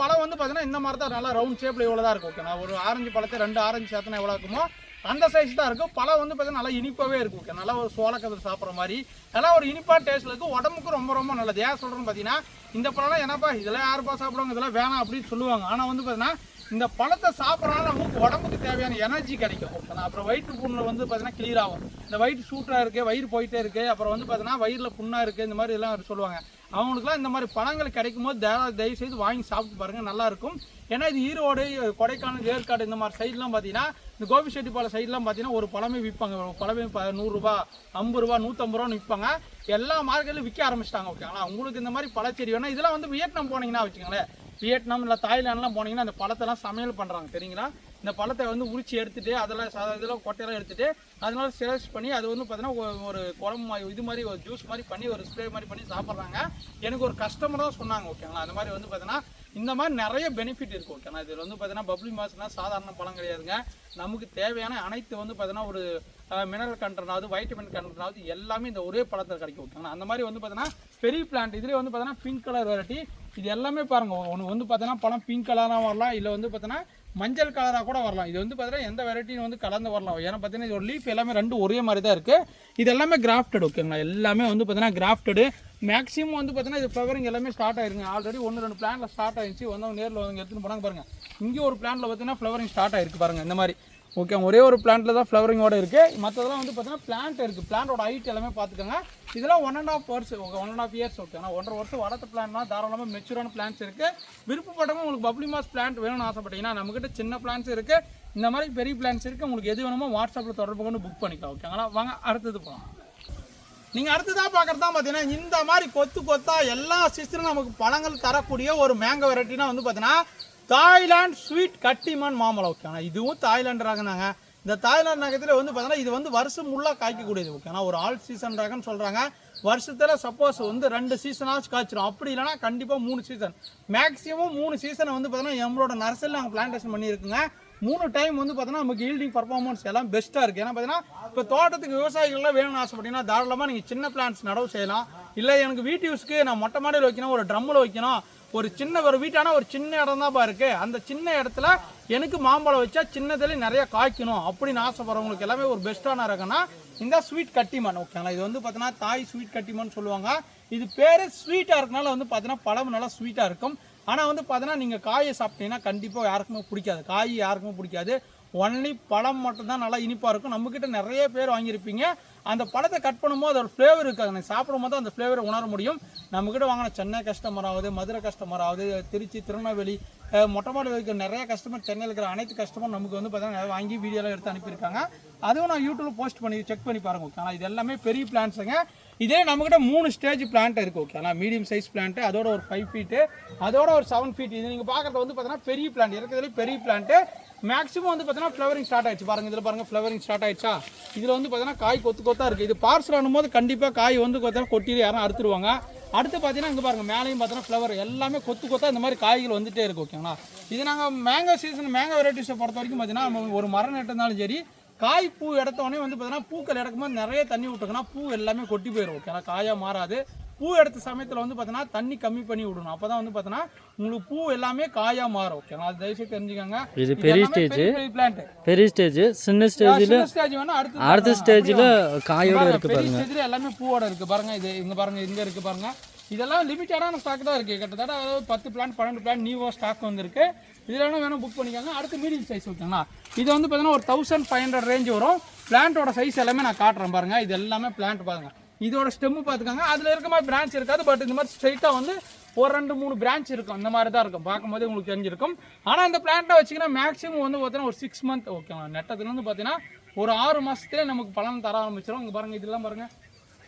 A: பழம் வந்து பார்த்தீங்கன்னா இந்த மாதிரி தான் நல்லா ரவுண்ட் ஷேப்பில் இவ்வளோ தான் இருக்கும் ஓகேங்களா. ஒரு ஆரஞ்சு பழத்தை 2 ஆரஞ்சு சேர்த்துனா எவ்வளோ இருக்குமோ அந்த சைஸ் தான் இருக்கும். பழம் வந்து பார்த்தீங்கன்னா நல்லா இனிப்பாகவே இருக்கும். ஓகே, நல்லா ஒரு சோளக்கதிர் சாப்பிட்ற மாதிரி நல்லா ஒரு இனிப்பான டேஸ்ட்டில் இருக்கும். உடம்புக்கு ரொம்ப ரொம்ப நல்லது. ஏன் சொல்கிறேன்னு பார்த்தீங்கன்னா இந்த பழம்லாம் என்னப்பா இதெல்லாம் யாருப்பா சாப்பிடுவாங்க, இதெல்லாம் வேணாம் அப்படின்னு சொல்லுவாங்க. ஆனால் வந்து பார்த்தீங்கன்னா இந்த பழத்தை சாப்பிட்றதுனால நமக்கு உடம்புக்கு தேவையான எனர்ஜி கிடைக்கும். அப்புறம் வயிற்று புண்ணு வந்து பார்த்தீங்கன்னா கிளியர் ஆகும். இந்த வயிற்று சூட்டாக இருக்குது, வயிறு போயிட்டே இருக்குது, அப்புறம் வந்து பார்த்தீங்கன்னா வயிறில் புண்ணாக இருக்குது, இந்த மாதிரி எல்லாம் சொல்லுவாங்க. அவங்களுக்குலாம் இந்த மாதிரி பழங்கள் கிடைக்கும் போது தயவு செய்து வாங்கி சாப்பிட்டு பாருங்கள், நல்லாயிருக்கும். ஏன்னா இது ஈரோடு, கொடைக்கானல், ஏற்காடு இந்த மாதிரி சைட்லாம் பார்த்தீங்கன்னா இந்த கோபிச்செட்டிப்பாளையம் சைட்லாம் பார்த்தீங்கன்னா ஒரு பழமே விற்பாங்க. ஒரு பழமே 100 ரூபா, 50 ரூபா, 150 ரூபான்னு விற்பாங்க. எல்லா மார்க்கெட்லையும் விற்க ஆரம்பிச்சிட்டாங்க. ஓகேங்களா, உங்களுக்கு இந்த மாதிரி பழச்செடி வேணும். இதெல்லாம் வந்து வியட்நாம் போனீங்கன்னா வச்சுக்கோங்களேன், வியட்நாம் இல்லை தாய்லாண்ட்லாம் போனீங்கன்னா அந்த பழத்தெல்லாம் சமையல் பண்ணுறாங்க தெரியுங்களா. இந்த பழத்தை வந்து உரிச்சு எடுத்துட்டு அதெல்லாம் இதெல்லாம் கொட்டையெல்லாம் எடுத்துட்டு அதனால செலக்ட் பண்ணி அது வந்து பார்த்தீங்கன்னா ஒரு குழம்பு இது மாதிரி ஒரு ஜூஸ் மாதிரி பண்ணி ஒரு ஸ்ப்ரே மாதிரி பண்ணி சாப்பிட்றாங்க. எனக்கு ஒரு கஸ்டமர் தான் சொன்னாங்க. ஓகேங்களா, அந்த மாதிரி வந்து பார்த்தீங்கன்னா இந்த மாதிரி நிறைய பெனிஃபிட் இருக்குது. ஓகேங்களா, இதில் வந்து பார்த்தீங்கன்னா பப்ளி மாஸ்னா சாதாரண பழம் கிடையாதுங்க. நமக்கு தேவையான அனைத்து வந்து பார்த்தீங்கன்னா ஒரு மினரல் கண்டென்ட், வைட்டமின் கண்டென்ட் எல்லாமே இந்த ஒரே பழத்தில் கிடைக்கும். ஓகேங்களா, அந்த மாதிரி வந்து பார்த்தீங்கன்னா பெரிய பிளான்ட் இதுலேயே வந்து பார்த்தீங்கன்னா பிங்க் கலர் வெரைட்டி. இது எல்லாமே பாருங்கள், ஒன்று வந்து பார்த்தீங்கன்னா பழம் பிங்க் கலராக வரலாம், இல்லை வந்து பார்த்தீங்கன்னா மஞ்சள் கலராக கூட வரலாம். இது வந்து பார்த்தீங்கன்னா எந்த வெரைட்டின்னு வந்து கலந்து வரலாம். ஏன்னா பார்த்தீங்கன்னா இது ஒரு லீஃப் எல்லாமே ரெண்டு ஒரே மாதிரி தான் இருக்குது. இது எல்லாமே கிராஃப்டட். ஓகேங்களா, எல்லாமே வந்து பார்த்தீங்கன்னா கிராஃப்டடு. மேக்ஸிமம் வந்து பார்த்தீங்கன்னா இது ஃப்ளவரிங் எல்லாமே ஸ்டார்ட் ஆயிருங்க. ஆல்ரெடி 1-2 பிளான்ல ஸ்டார்ட் ஆயிடுச்சு. வந்தவங்க நேரில் வந்து எடுத்துன்னு போனாங்க பாருங்கள். இங்கே ஒரு பிளான்ல பார்த்தீங்கன்னா ஃப்ளவரிங் ஸ்டார்ட் ஆயிருக்கு பாருங்கள். இந்த மாதிரி ஓகே, ஒரே ஒரு பிளான்ட்டில் தான் ஃப்ளவரிங்கோட இருக்குது. மற்றதெல்லாம் வந்து பார்த்தீங்கன்னா பிளான்ட் இருக்குது. பிளான்ட்டோட ஹைட் எல்லாமே பார்த்துக்கோங்க. இதெல்லாம் 1.5 இயர்ஸ். Okay, 1.5 years. ஓகே, ஆனால் 1.5 வருஷம் வளர்த்த பிளான்ட்னா தாராளமாக மெச்சூரான பிளான்ஸ் இருக்குது. விருப்பப்பட்டவங்க உங்களுக்கு பப்ளி மாஸ் பிளான்ட் வேணும்னு ஆசைப்பட்டீங்கன்னா நம்மகிட்ட சின்ன பிளான்ஸ் இருக்குது, இந்த மாதிரி பெரிய பிளான்ஸ் இருக்குது. உங்களுக்கு எது வேணுமோ வாட்ஸ்அப்பில் தொடர்பு கொண்டு புக் பண்ணிக்கலாம். ஓகேங்களா, வாங்க அடுத்தது போகலாம். நீங்கள் அடுத்ததாக பார்க்குறது தான் பார்த்தீங்கன்னா இந்த மாதிரி கொத்தா எல்லா சீசனும் நமக்கு பழங்கள் தரக்கூடிய ஒரு மேங்கோ வெரைட்டினா வந்து பார்த்தீங்கன்னா தாய்லாந்து ஸ்வீட் கட்டிமான் மாம்பழம். ஓகேண்ணா, இதுவும் தாய்லாந்து ராகனாங்க. இந்த தாய்லாந்து நகரத்தில் வந்து பார்த்தீங்கன்னா இது வந்து வருஷம் முள்ளாக காய்க்கக்கூடியது. ஓகேண்ணா, ஒரு ஆல் சீசன் ராகன்னு சொல்கிறாங்க. வருஷத்தில் சப்போஸ் வந்து 2 சீசனாச்சும் காய்ச்சிடும். அப்படி இல்லைனா கண்டிப்பாக 3 சீசன், மேக்ஸிமம் 3 சீசனை வந்து பார்த்தீங்கன்னா நம்மளோட நர்சரியில் நாங்கள் பிளான்டேஷன் பண்ணியிருக்குங்க. 3 டைம் வந்து பார்த்தீங்கன்னா நமக்கு ஈல்டிங் பர்ஃபார்மன்ஸ் எல்லாம் பெஸ்ட்டாக இருக்குது. ஏன்னா பார்த்தீங்கன்னா இப்போ தோட்டத்துக்கு விவசாயிகள்லாம் வேணும்னு ஆசைப்பட்டீங்கன்னா தாராளமாக நீங்கள் சின்ன பிளான்ஸ் நடவு செய்யலாம். இல்லை எனக்கு வீட்டு யூஸ்க்கு நான் மொட்டை மாடியில் வைக்கணும், ஒரு ட்ரம்மில் வைக்கணும், ஒரு சின்ன ஒரு வீட்டான ஒரு சின்ன இடம் தான் இருக்கு, அந்த சின்ன இடத்துல எனக்கு மாம்பழம் வச்சா சின்னதுல நிறைய காய்க்கணும் அப்படின்னு ஆசைப்படுறவங்களுக்கு எல்லாமே ஒரு பெஸ்ட்டான ரகம்னா இந்த ஸ்வீட் கட்டிமான். ஓகேங்களா, இது வந்து பார்த்தீங்கன்னா தாய் ஸ்வீட் கட்டிமான்னு சொல்லுவாங்க. இது பேர் ஸ்வீட்டாக இருக்கனால வந்து பார்த்தீங்கன்னா பழம் நல்லா ஸ்வீட்டாக இருக்கும். ஆனால் வந்து பார்த்தீங்கன்னா நீங்கள் காயை சாப்பிட்டீங்கன்னா கண்டிப்பாக யாருக்குமே பிடிக்காது. காய் யாருக்குமே பிடிக்காது. ஒன்லி பழம் மட்டும்தான் நல்லா இனிப்பாக இருக்கும். நம்மக்கிட்ட நிறைய பேர் வாங்கியிருப்பீங்க. அந்த பழத்தை கட் பண்ணும்போது அதோட ஃப்ளேவர் இருக்காது. நீங்கள் சாப்பிடும் போது அந்த ஃப்ளேவரை உணர முடியும். நம்மக்கிட்ட வாங்கின சென்னை கஸ்டமர் ஆகுது, மதுரை கஸ்டமர் ஆகுது, திருச்சி, திருநெல்வேலி, மொட்டமாடி வைக்கிற நிறைய கஸ்டமர், சென்னையில் இருக்கிற அனைத்து கஸ்டமர் நமக்கு வந்து பார்த்தீங்கன்னா வாங்கி வீடியோலாம் எடுத்து அனுப்பியிருக்காங்க. அதுவும் நான் யூடியூப்பில் போஸ்ட் பண்ணி செக் பண்ணி பாருங்கள். ஓகே, ஆனால் இது எல்லாமே பெரிய பிளான்ஸுங்க. இதே நம்மக்கிட்ட 3 ஸ்டேஜ் பிளான்ட் இருக்குது. ஓகே, ஆனால் மீடியம் சைஸ் பிளான்ட்டு, அதோட ஒரு 5 ஃபீட்டு, அதோட ஒரு 7 ஃபீட். இது நீங்கள் பார்க்குறது வந்து பார்த்தீங்கன்னா பெரிய பிளான்ட் இருக்கிறதுல பெரிய பிளான்ட்டு. மேக்ஸிமம் வந்து பார்த்தீங்கன்னா ஃப்ளவரிங் ஸ்டார்ட் ஆயிடுச்சு பாருங்கள். இதில் பாருங்கள் ஃப்ளவரிங் ஸ்டார்ட் ஆயிடுச்சா. இதில் வந்து பார்த்தீங்கன்னா காய் கொத்தாக இருக்குது. இது பார்சல் ஆனும்போது கண்டிப்பாக காய் வந்து பார்த்தீங்கன்னா கொட்டியில் யாரும் அறுத்துருவாங்க. அடுத்து பார்த்தீங்கன்னா இங்கே பாருங்கள் மேலேயும் பார்த்தீங்கன்னா ஃப்ளவர் எல்லாமே கொத்தாக இந்த மாதிரி காய்கள் வந்துகிட்டே இருக்குது. ஓகேங்களா, இது நாங்கள் மேங்கோ சீசன் மேங்கோ வெரைட்டிஸை பொறுத்த வரைக்கும் பார்த்தீங்கன்னா நம்ம ஒரு மரம் நட்டுருந்தாலும் சரி, காய் பூ எடுத்தோடனே வந்து பார்த்தீங்கன்னா பூக்கள் எடுக்கும்போது நிறைய தண்ணி விட்டுக்கணும், பூ எல்லாமே கொட்டி போயிடும். ஓகேங்களா, காயாக மாறாது. பூ எடுத்த சமயத்தில் வந்து பார்த்தீங்கன்னா தண்ணி கம்மி பண்ணி விடணும். அப்போ தான் வந்து பார்த்தீங்கன்னா உங்களுக்கு பூ எல்லாமே காயாக மாறும். ஓகேங்களா, அது தயவுசெய்து தெரிஞ்சுக்கோங்க.
B: இது பெரிய ஸ்டேஜ்,
A: பிளான்ட்
B: பெரிய ஸ்டேஜ். சின்ன ஸ்டேஜில்
A: வேணா
B: அடுத்த ஸ்டேஜில் காயோட இருக்கு பாருங்க.
A: ஸ்டேஜில் எல்லாமே பூவோட இருக்குது பாருங்கள். இது இங்கே பாருங்கள், இங்கே இருக்குது பாருங்கள். இதெல்லாம் லிமிட்டடான ஸ்டாக் தான் இருக்குது. கிட்டத்தட்ட அதாவது 10 பிளான் 12 பிளான் நியூவாக ஸ்டாக் வந்துருக்கு. இதில் வேணும் புக் பண்ணிக்கோங்க. அடுத்து மீடியம் சைஸ். ஓகேங்களா, இது வந்து பார்த்தீங்கன்னா ஒரு 1500 ரேஞ்ச் வரும். பிளான்ட்டோட சைஸ் எல்லாமே நான் காட்டுறேன் பாருங்கள். இது எல்லாமே பிளான்ட் பாருங்கள். இதோட ஸ்டெம்மு பார்த்துக்காங்க. அதில் இருக்க மாதிரி பிரான்ச் இருக்காது. பட் இந்த மாதிரி ஸ்ட்ரைட்டாக வந்து ஒரு 2-3 பிரான்ச் இருக்கும். இந்த மாதிரி தான் இருக்கும். பார்க்கும்போது உங்களுக்கு தெரிஞ்சிருக்கும். ஆனால் இந்த பிளான்ட்டை வச்சிங்கன்னா மேக்ஸிமம் வந்து பார்த்தீங்கன்னா ஒரு 6 மந்த். ஓகேங்களா, நெட்டத்துலேருந்து பார்த்தீங்கன்னா ஒரு 6 மாதத்துலேயே நமக்கு பலன் தர ஆரம்பிச்சிடும். இங்கே பாருங்கள், இதெல்லாம் பாருங்கள்,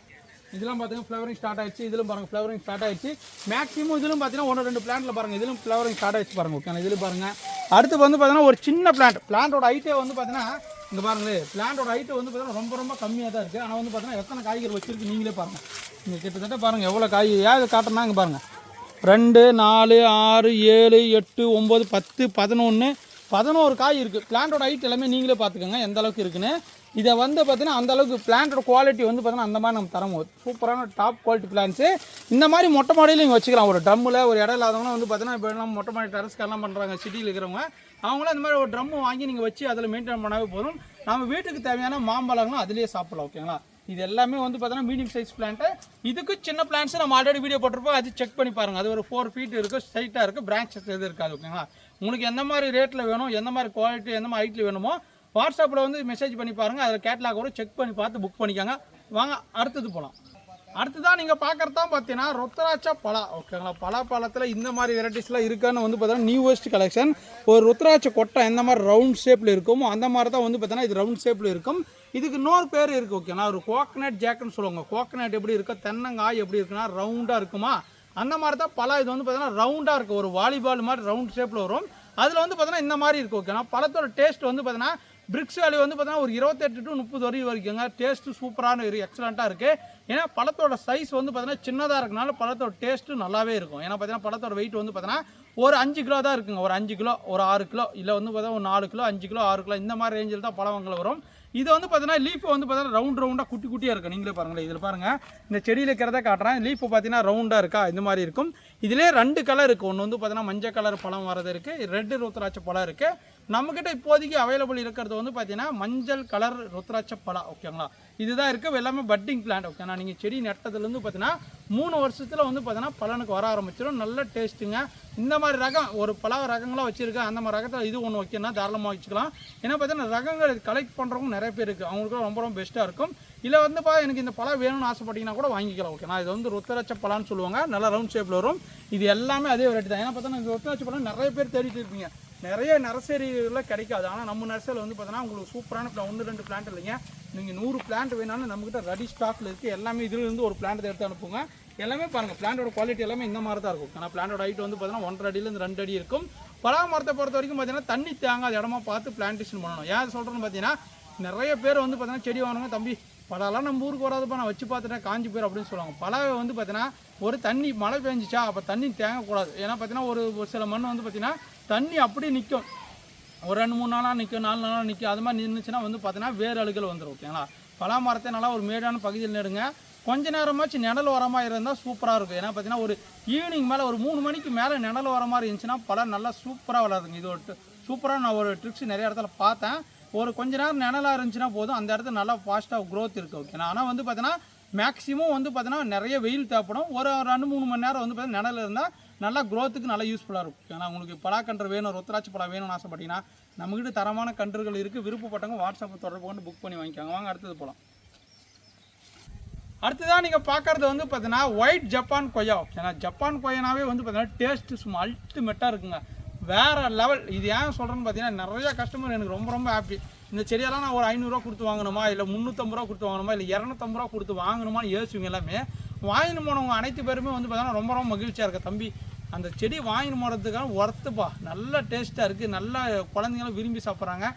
A: இதெல்லாம் பார்த்தீங்கன்னா ஃப்ளவரிங் ஸ்டார்ட் ஆயிடுச்சு. இதிலும் பாருங்கள் ஃப்ளவரிங் ஸ்டார்ட் ஆயிடுச்சு. மேக்ஸிமம் இதிலும் பார்த்தீங்கன்னா 1-2 பிளான்ட்டில் பாருங்கள், இதிலும் ஃப்ளவரிங் ஸ்டார்ட் ஆயிடுச்சு பாருங்கள். ஓகே, இதில் பாருங்கள். அடுத்து வந்து பார்த்தீங்கன்னா ஒரு சின்ன பிளான்ட்டோட ஹைட்டே வந்து பார்த்தீங்கன்னா இங்கே பாருங்களேன், பிளான்ட்டோட ஹைட்டு வந்து பார்த்தீங்கன்னா ரொம்ப ரொம்ப கம்மியாக தான் இருக்குது. ஆனால் வந்து பார்த்தீங்கன்னா எத்தனை காய்கறி வச்சிருக்கு நீங்களே பாருங்கள். இங்கே கிட்டத்தட்ட பாருங்கள் எவ்வளோ காய். ஏன் இதை காட்டுறேன்னா இங்கே பாருங்கள் 2, 4, 6, 7, 8, 9, 10, 11 காய் இருக்குது. பிளான்ட்டோட ஹைட் எல்லாமே நீங்களே பார்த்துக்கோங்க எந்த அளவுக்கு இருக்குன்னு. இதை வந்து பார்த்தீங்கன்னா அந்த அளவுக்கு பிளான்ட்டோட குவாலிட்டி வந்து பார்த்தீங்கன்னா அந்த மாதிரி நம்ம தரம்போது சூப்பரான டாப் குவாலிட்டி பிளான்ஸு. இந்த மாதிரி மொட்டை மாடியில் நீங்கள் வச்சுக்கலாம். ஒரு ட்ரம்மில் ஒரு இடம் இல்லாதவங்க வந்து பார்த்தீங்கன்னா இப்போ எல்லாம் மொட்டை மாடி டெரஸ்காரெலாம் பண்ணுறாங்க சிட்டியில் இருக்கிறவங்க. அவங்களாம் இந்த மாதிரி ஒரு ட்ரம்மு வாங்கி நீங்கள் வச்சு அதில் மெயின்டைன் பண்ணாவே போதும். நம்ம வீட்டுக்கு தேவையான மாம்பழங்களும் அதிலேயே சாப்பிடலாம் ஓகேங்களா. இது எல்லாமே வந்து பார்த்தீங்கன்னா மீடியம் சைஸ் பிளான்ட்டு. இதுக்கு சின்ன பிளான்ட்ஸ் நம்ம ஆல்ரெடி வீடியோ போட்டிருப்போம், அது செக் பண்ணி பாருங்கள். அது ஒரு 4 feet இருக்குது, ஸ்ட்ரைட்டாக இருக்குது, பிரான்ச்சஸ் எது இருக்காது ஓகேங்களா. உங்களுக்கு எந்த மாதிரி ரேட்டில் வேணும், எந்த மாதிரி குவாலிட்டி, எந்த மாதிரி ஹைட்டில் வேணுமோ வாட்ஸ்அப்பில் வந்து மெசேஜ் பண்ணி பாருங்கள். அதில் கேட்லாக் கூட செக் பண்ணி பார்த்து புக் பண்ணிக்கோங்க. வாங்க அடுத்தது போகலாம். அடுத்ததான் நீங்கள் பார்க்குறதான் பார்த்தீங்கன்னா ருத்ராட்ச பலா ஓகேங்களா. பலாப்பழத்தில் இந்த மாதிரி வெரைட்டிஸ்லாம் இருக்கான்னு வந்து பார்த்தீங்கன்னா நியூவஸ்ட் கலெக்ஷன். ஒரு ருத்ராட்ச கொட்டை எந்த மாதிரி ரவுண்ட் ஷேப்பில் இருக்குமோ அந்த மாதிரி தான் வந்து பார்த்தீங்கன்னா இது ரவுண்ட் ஷேப்பில் இருக்கும். இதுக்கு இன்னொரு பேர் இருக்குது ஓகேங்களா. ஒரு கோகனட் ஜாக்குன்னு சொல்லுவாங்க. கோகனட் எப்படி இருக்கோ, தென்னங்காய் எப்படி இருக்குன்னா ரவுண்டாக இருக்குமா, அந்த மாதிரி தான் பலா. இது வந்து பார்த்தீங்கன்னா ரவுண்டாக இருக்குது, ஒரு வாலிபால் மாதிரி ரவுண்ட் ஷேப்பில் வரும். அதில் வந்து பார்த்தீங்கன்னா இந்த மாதிரி இருக்குது ஓகேங்களா. பழத்தோட டேஸ்ட் வந்து பார்த்தீங்கன்னா பிரிக்ஸ் வேல்யூ வந்து பார்த்தீங்கன்னா ஒரு 28 to 30 வரைக்குங்க. டேஸ்ட்டு சூப்பரான எக்ஸலண்ட்டாக இருக்குது. ஏன்னா பழத்தோட சைஸ் வந்து பார்த்தீங்கன்னா சின்னதாக இருக்கனால பழத்தோட டேஸ்ட்டு நல்லாவே இருக்கும். ஏன்னா பார்த்தீங்கன்னா பழத்தோட வெயிட் வந்து பார்த்தீங்கன்னா ஒரு 5 கிலோ தான் இருக்குங்க. ஒரு 5 கிலோ, ஒரு 6 கிலோ, இல்லை வந்து பார்த்தீங்கன்னா ஒரு 4 கிலோ, 5 கிலோ, 6 கிலோ இந்த மாதிரி ரேஞ்சில் தான் பழங்கள் வரும். இது வந்து பார்த்தீங்கன்னா லீஃப் வந்து பார்த்தீங்கன்னா ரவுண்டாக குட்டியாக இருக்கும். நீங்களே பாருங்களேன், இதில் பாருங்கள், இந்த செடியில் இருக்கிறத காட்டுறேன். லீஃப் பார்த்தீங்கன்னா ரவுண்டாக இருக்கா, இந்த மாதிரி இருக்கும். இதிலே 2 கலர் இருக்குது. ஒன்று வந்து பார்த்தீங்கன்னா மஞ்சள் கலர் பழம் வரது இருக்குது, ரெட் ருத்ராட்ச பழம் இருக்குது. நம்மக்கிட்ட இப்போதைக்கு அவைலபிள் இருக்கிறது வந்து பார்த்தீங்கன்னா மஞ்சள் கலர் ருத்ராட்ச பழம் ஓகேங்களா. இதுதான் இருக்குது. எல்லாமே பட்டிங் பிளான்ட் ஓகேண்ணா. நீங்கள் செடி நட்டதுலேருந்து பார்த்தீங்கன்னா 3 வருஷத்தில் வந்து பார்த்தீங்கன்னா பலனுக்கு வர ஆரம்பிச்சிடும். நல்ல டேஸ்ட்டுங்க. இந்த மாதிரி ரகம் ஒரு பல ரகங்களாக வச்சுருக்கேன். அந்த மாதிரி ரகத்தில் இது ஒன்று வைக்கணும்னா தாராளமாக வச்சுக்கலாம். ஏன்னா பார்த்தீங்கன்னா ரகங்கள் கலெக்ட் பண்ணுறவங்க நிறைய பேர் இருக்குது. அவங்களுக்கு ரொம்ப ரொம்ப பெஸ்ட்டாக இருக்கும். இல்லை வந்து எனக்கு இந்த பழம் வேணும்னு ஆசைப்பட்டீங்கன்னா கூட வாங்கிக்கலாம் ஓகேண்ணா. இது வந்து ருத்ராட்ச பழம்னு சொல்லுவாங்க. நல்லா ரவுண்ட் ஷேப்பில் வரும். இது எல்லாமே அதே வெரைட்டி தான். ஏன்னா பார்த்தீங்கன்னா இந்த ருத்ராட்ச பழம் நிறைய பேர் தேடிட்டு இருப்பீங்க. நிறைய நர்சரிகளில் கிடைக்காது. ஆனால் நம்ம நர்சரியில் வந்து பார்த்தீங்கன்னா உங்களுக்கு சூப்பரான 1-2 பிளான்ட் இல்லைங்க, நீங்கள் 100 பிளான்ட் வேணாலும் நம்மகிட்ட ரெடி ஸ்டாக்கில் இருக்குது. எல்லாமே இதிலிருந்து ஒரு பிளான்ட் எடுத்து அனுப்புங்க. எல்லாமே பாருங்கள், பிளான்ட்டோட குவாலிட்டி எல்லாமே இந்த மாதிரி தான் இருக்கும். ஆனால் பிளான்ட்டோட ஹைட் வந்து பார்த்தீங்கன்னா 1.5 அடியிலேருந்து 2 அடி இருக்கும். பலா மரத்தை பொறுத்த வரைக்கும் பார்த்தீங்கன்னா தண்ணி தேங்காத இடமா பார்த்து பிளான்டேஷன் பண்ணணும். ஏன் சொல்கிறேன்னு பார்த்தீங்கன்னா நிறைய பேர் வந்து பார்த்தீங்கன்னா செடி வாங்கணுங்க, தம்பி பலாலாம் நம்ம ஊருக்கு வராதுப்பா, நான் வச்சு பார்த்துட்டேன் காஞ்சி போயிடும் அப்படின்னு சொல்லுவாங்க. பலாவை வந்து பார்த்தீங்கன்னா ஒரு தண்ணி மழை பெஞ்சிச்சா அப்போ தண்ணி தேங்கக்கூடாது. ஏன்னா பார்த்தீங்கன்னா ஒரு சில மண் வந்து பார்த்தீங்கன்னா தண்ணி அப்படியே நிற்கும். ஒரு 2-3 நாளாக நிற்கும், 4 நாளாக நிற்கும். அது மாதிரி நின்றுச்சுன்னா வந்து பார்த்தீங்கன்னா வேறு அழுகல் வந்துடும் ஓகேங்களா. பலா மரத்தை நல்லா ஒரு மேடான பகுதியில் நடுங்க. கொஞ்ச நேரமாச்சு நிழல் வர மாதிரி இருந்தால் சூப்பராக இருக்கும். ஏன்னா பார்த்தீங்கன்னா ஒரு ஈவினிங் மேலே ஒரு 3 மணிக்கு மேலே நிழல் வர மாதிரி இருந்துச்சுன்னா பழம் நல்லா சூப்பராக வளருதுங்க. இது ஒரு சூப்பராக நான் ஒரு ட்ரிக்ஸ் நிறைய இடத்துல பார்த்தேன். ஒரு கொஞ்ச நேரம் நிழலாக இருந்துச்சுன்னா போதும், அந்த இடத்துல நல்லா ஃபாஸ்ட்டாக க்ரோத் இருக்குது ஓகேண்ணா. ஆனால் வந்து பார்த்தீங்கன்னா மேக்ஸிமம் வந்து பார்த்தீங்கன்னா நிறைய வெயில் தேவைப்படும். ஒரு 2-3 மணி நேரம் வந்து பார்த்தீங்கன்னா நிழல் இருந்தால் நல்லா க்ரோத்துக்கு நல்லா யூஸ்ஃபுல்லாக இருக்கும். ஏன்னா உங்களுக்கு பலாக்கன்று வேணும், ருத்ராட்ச பழம் வேணும்னு ஆசைப்பட்டீங்கன்னா நம்மகிட்ட தரமான கன்றுகள் இருக்குது. விருப்பப்பட்டவங்க வாட்ஸ்அப்பில் தொடர்பு கொண்டு புக் பண்ணி வாங்கிக்காங்க. வாங்க அடுத்தது போகலாம். அடுத்ததான் நீங்கள் பார்க்குறது வந்து பார்த்தீங்கன்னா ஒயிட் ஜப்பான் கொய்யா ஓகேண்ணா. ஜப்பான் கொய்யானாவே வந்து பார்த்தீங்கன்னா டேஸ்ட்டு சும்மா அல்டிமேட்டாக இருக்குங்க, வேறு லெவல். இது ஏன் சொல்கிறேன்னு பார்த்தீங்கன்னா நிறையா கஸ்டமர் எனக்கு ரொம்ப ரொம்ப ஹாப்பி. இந்த செடியெல்லாம் நான் ஒரு 500 ரூபா கொடுத்து வாங்கணுமா, இல்லை 350 ரூபா கொடுத்து வாங்கணுமா, இல்லை 250 ரூபா கொடுத்து வாங்கணுமான்னு யோசிச்சுங்க. எல்லாமே வாங்கின்னு போனவங்க அனைத்து பேருமே வந்து பார்த்தீங்கன்னா ரொம்ப ரொம்ப மகிழ்ச்சியாக இருக்க, தம்பி அந்த செடி வாங்கின்னு போகிறதுக்கான ஒர்த்துப்பா, நல்ல டேஸ்ட்டாக இருக்குது, நல்லா குழந்தைங்களும் விரும்பி சாப்பிட்றாங்க.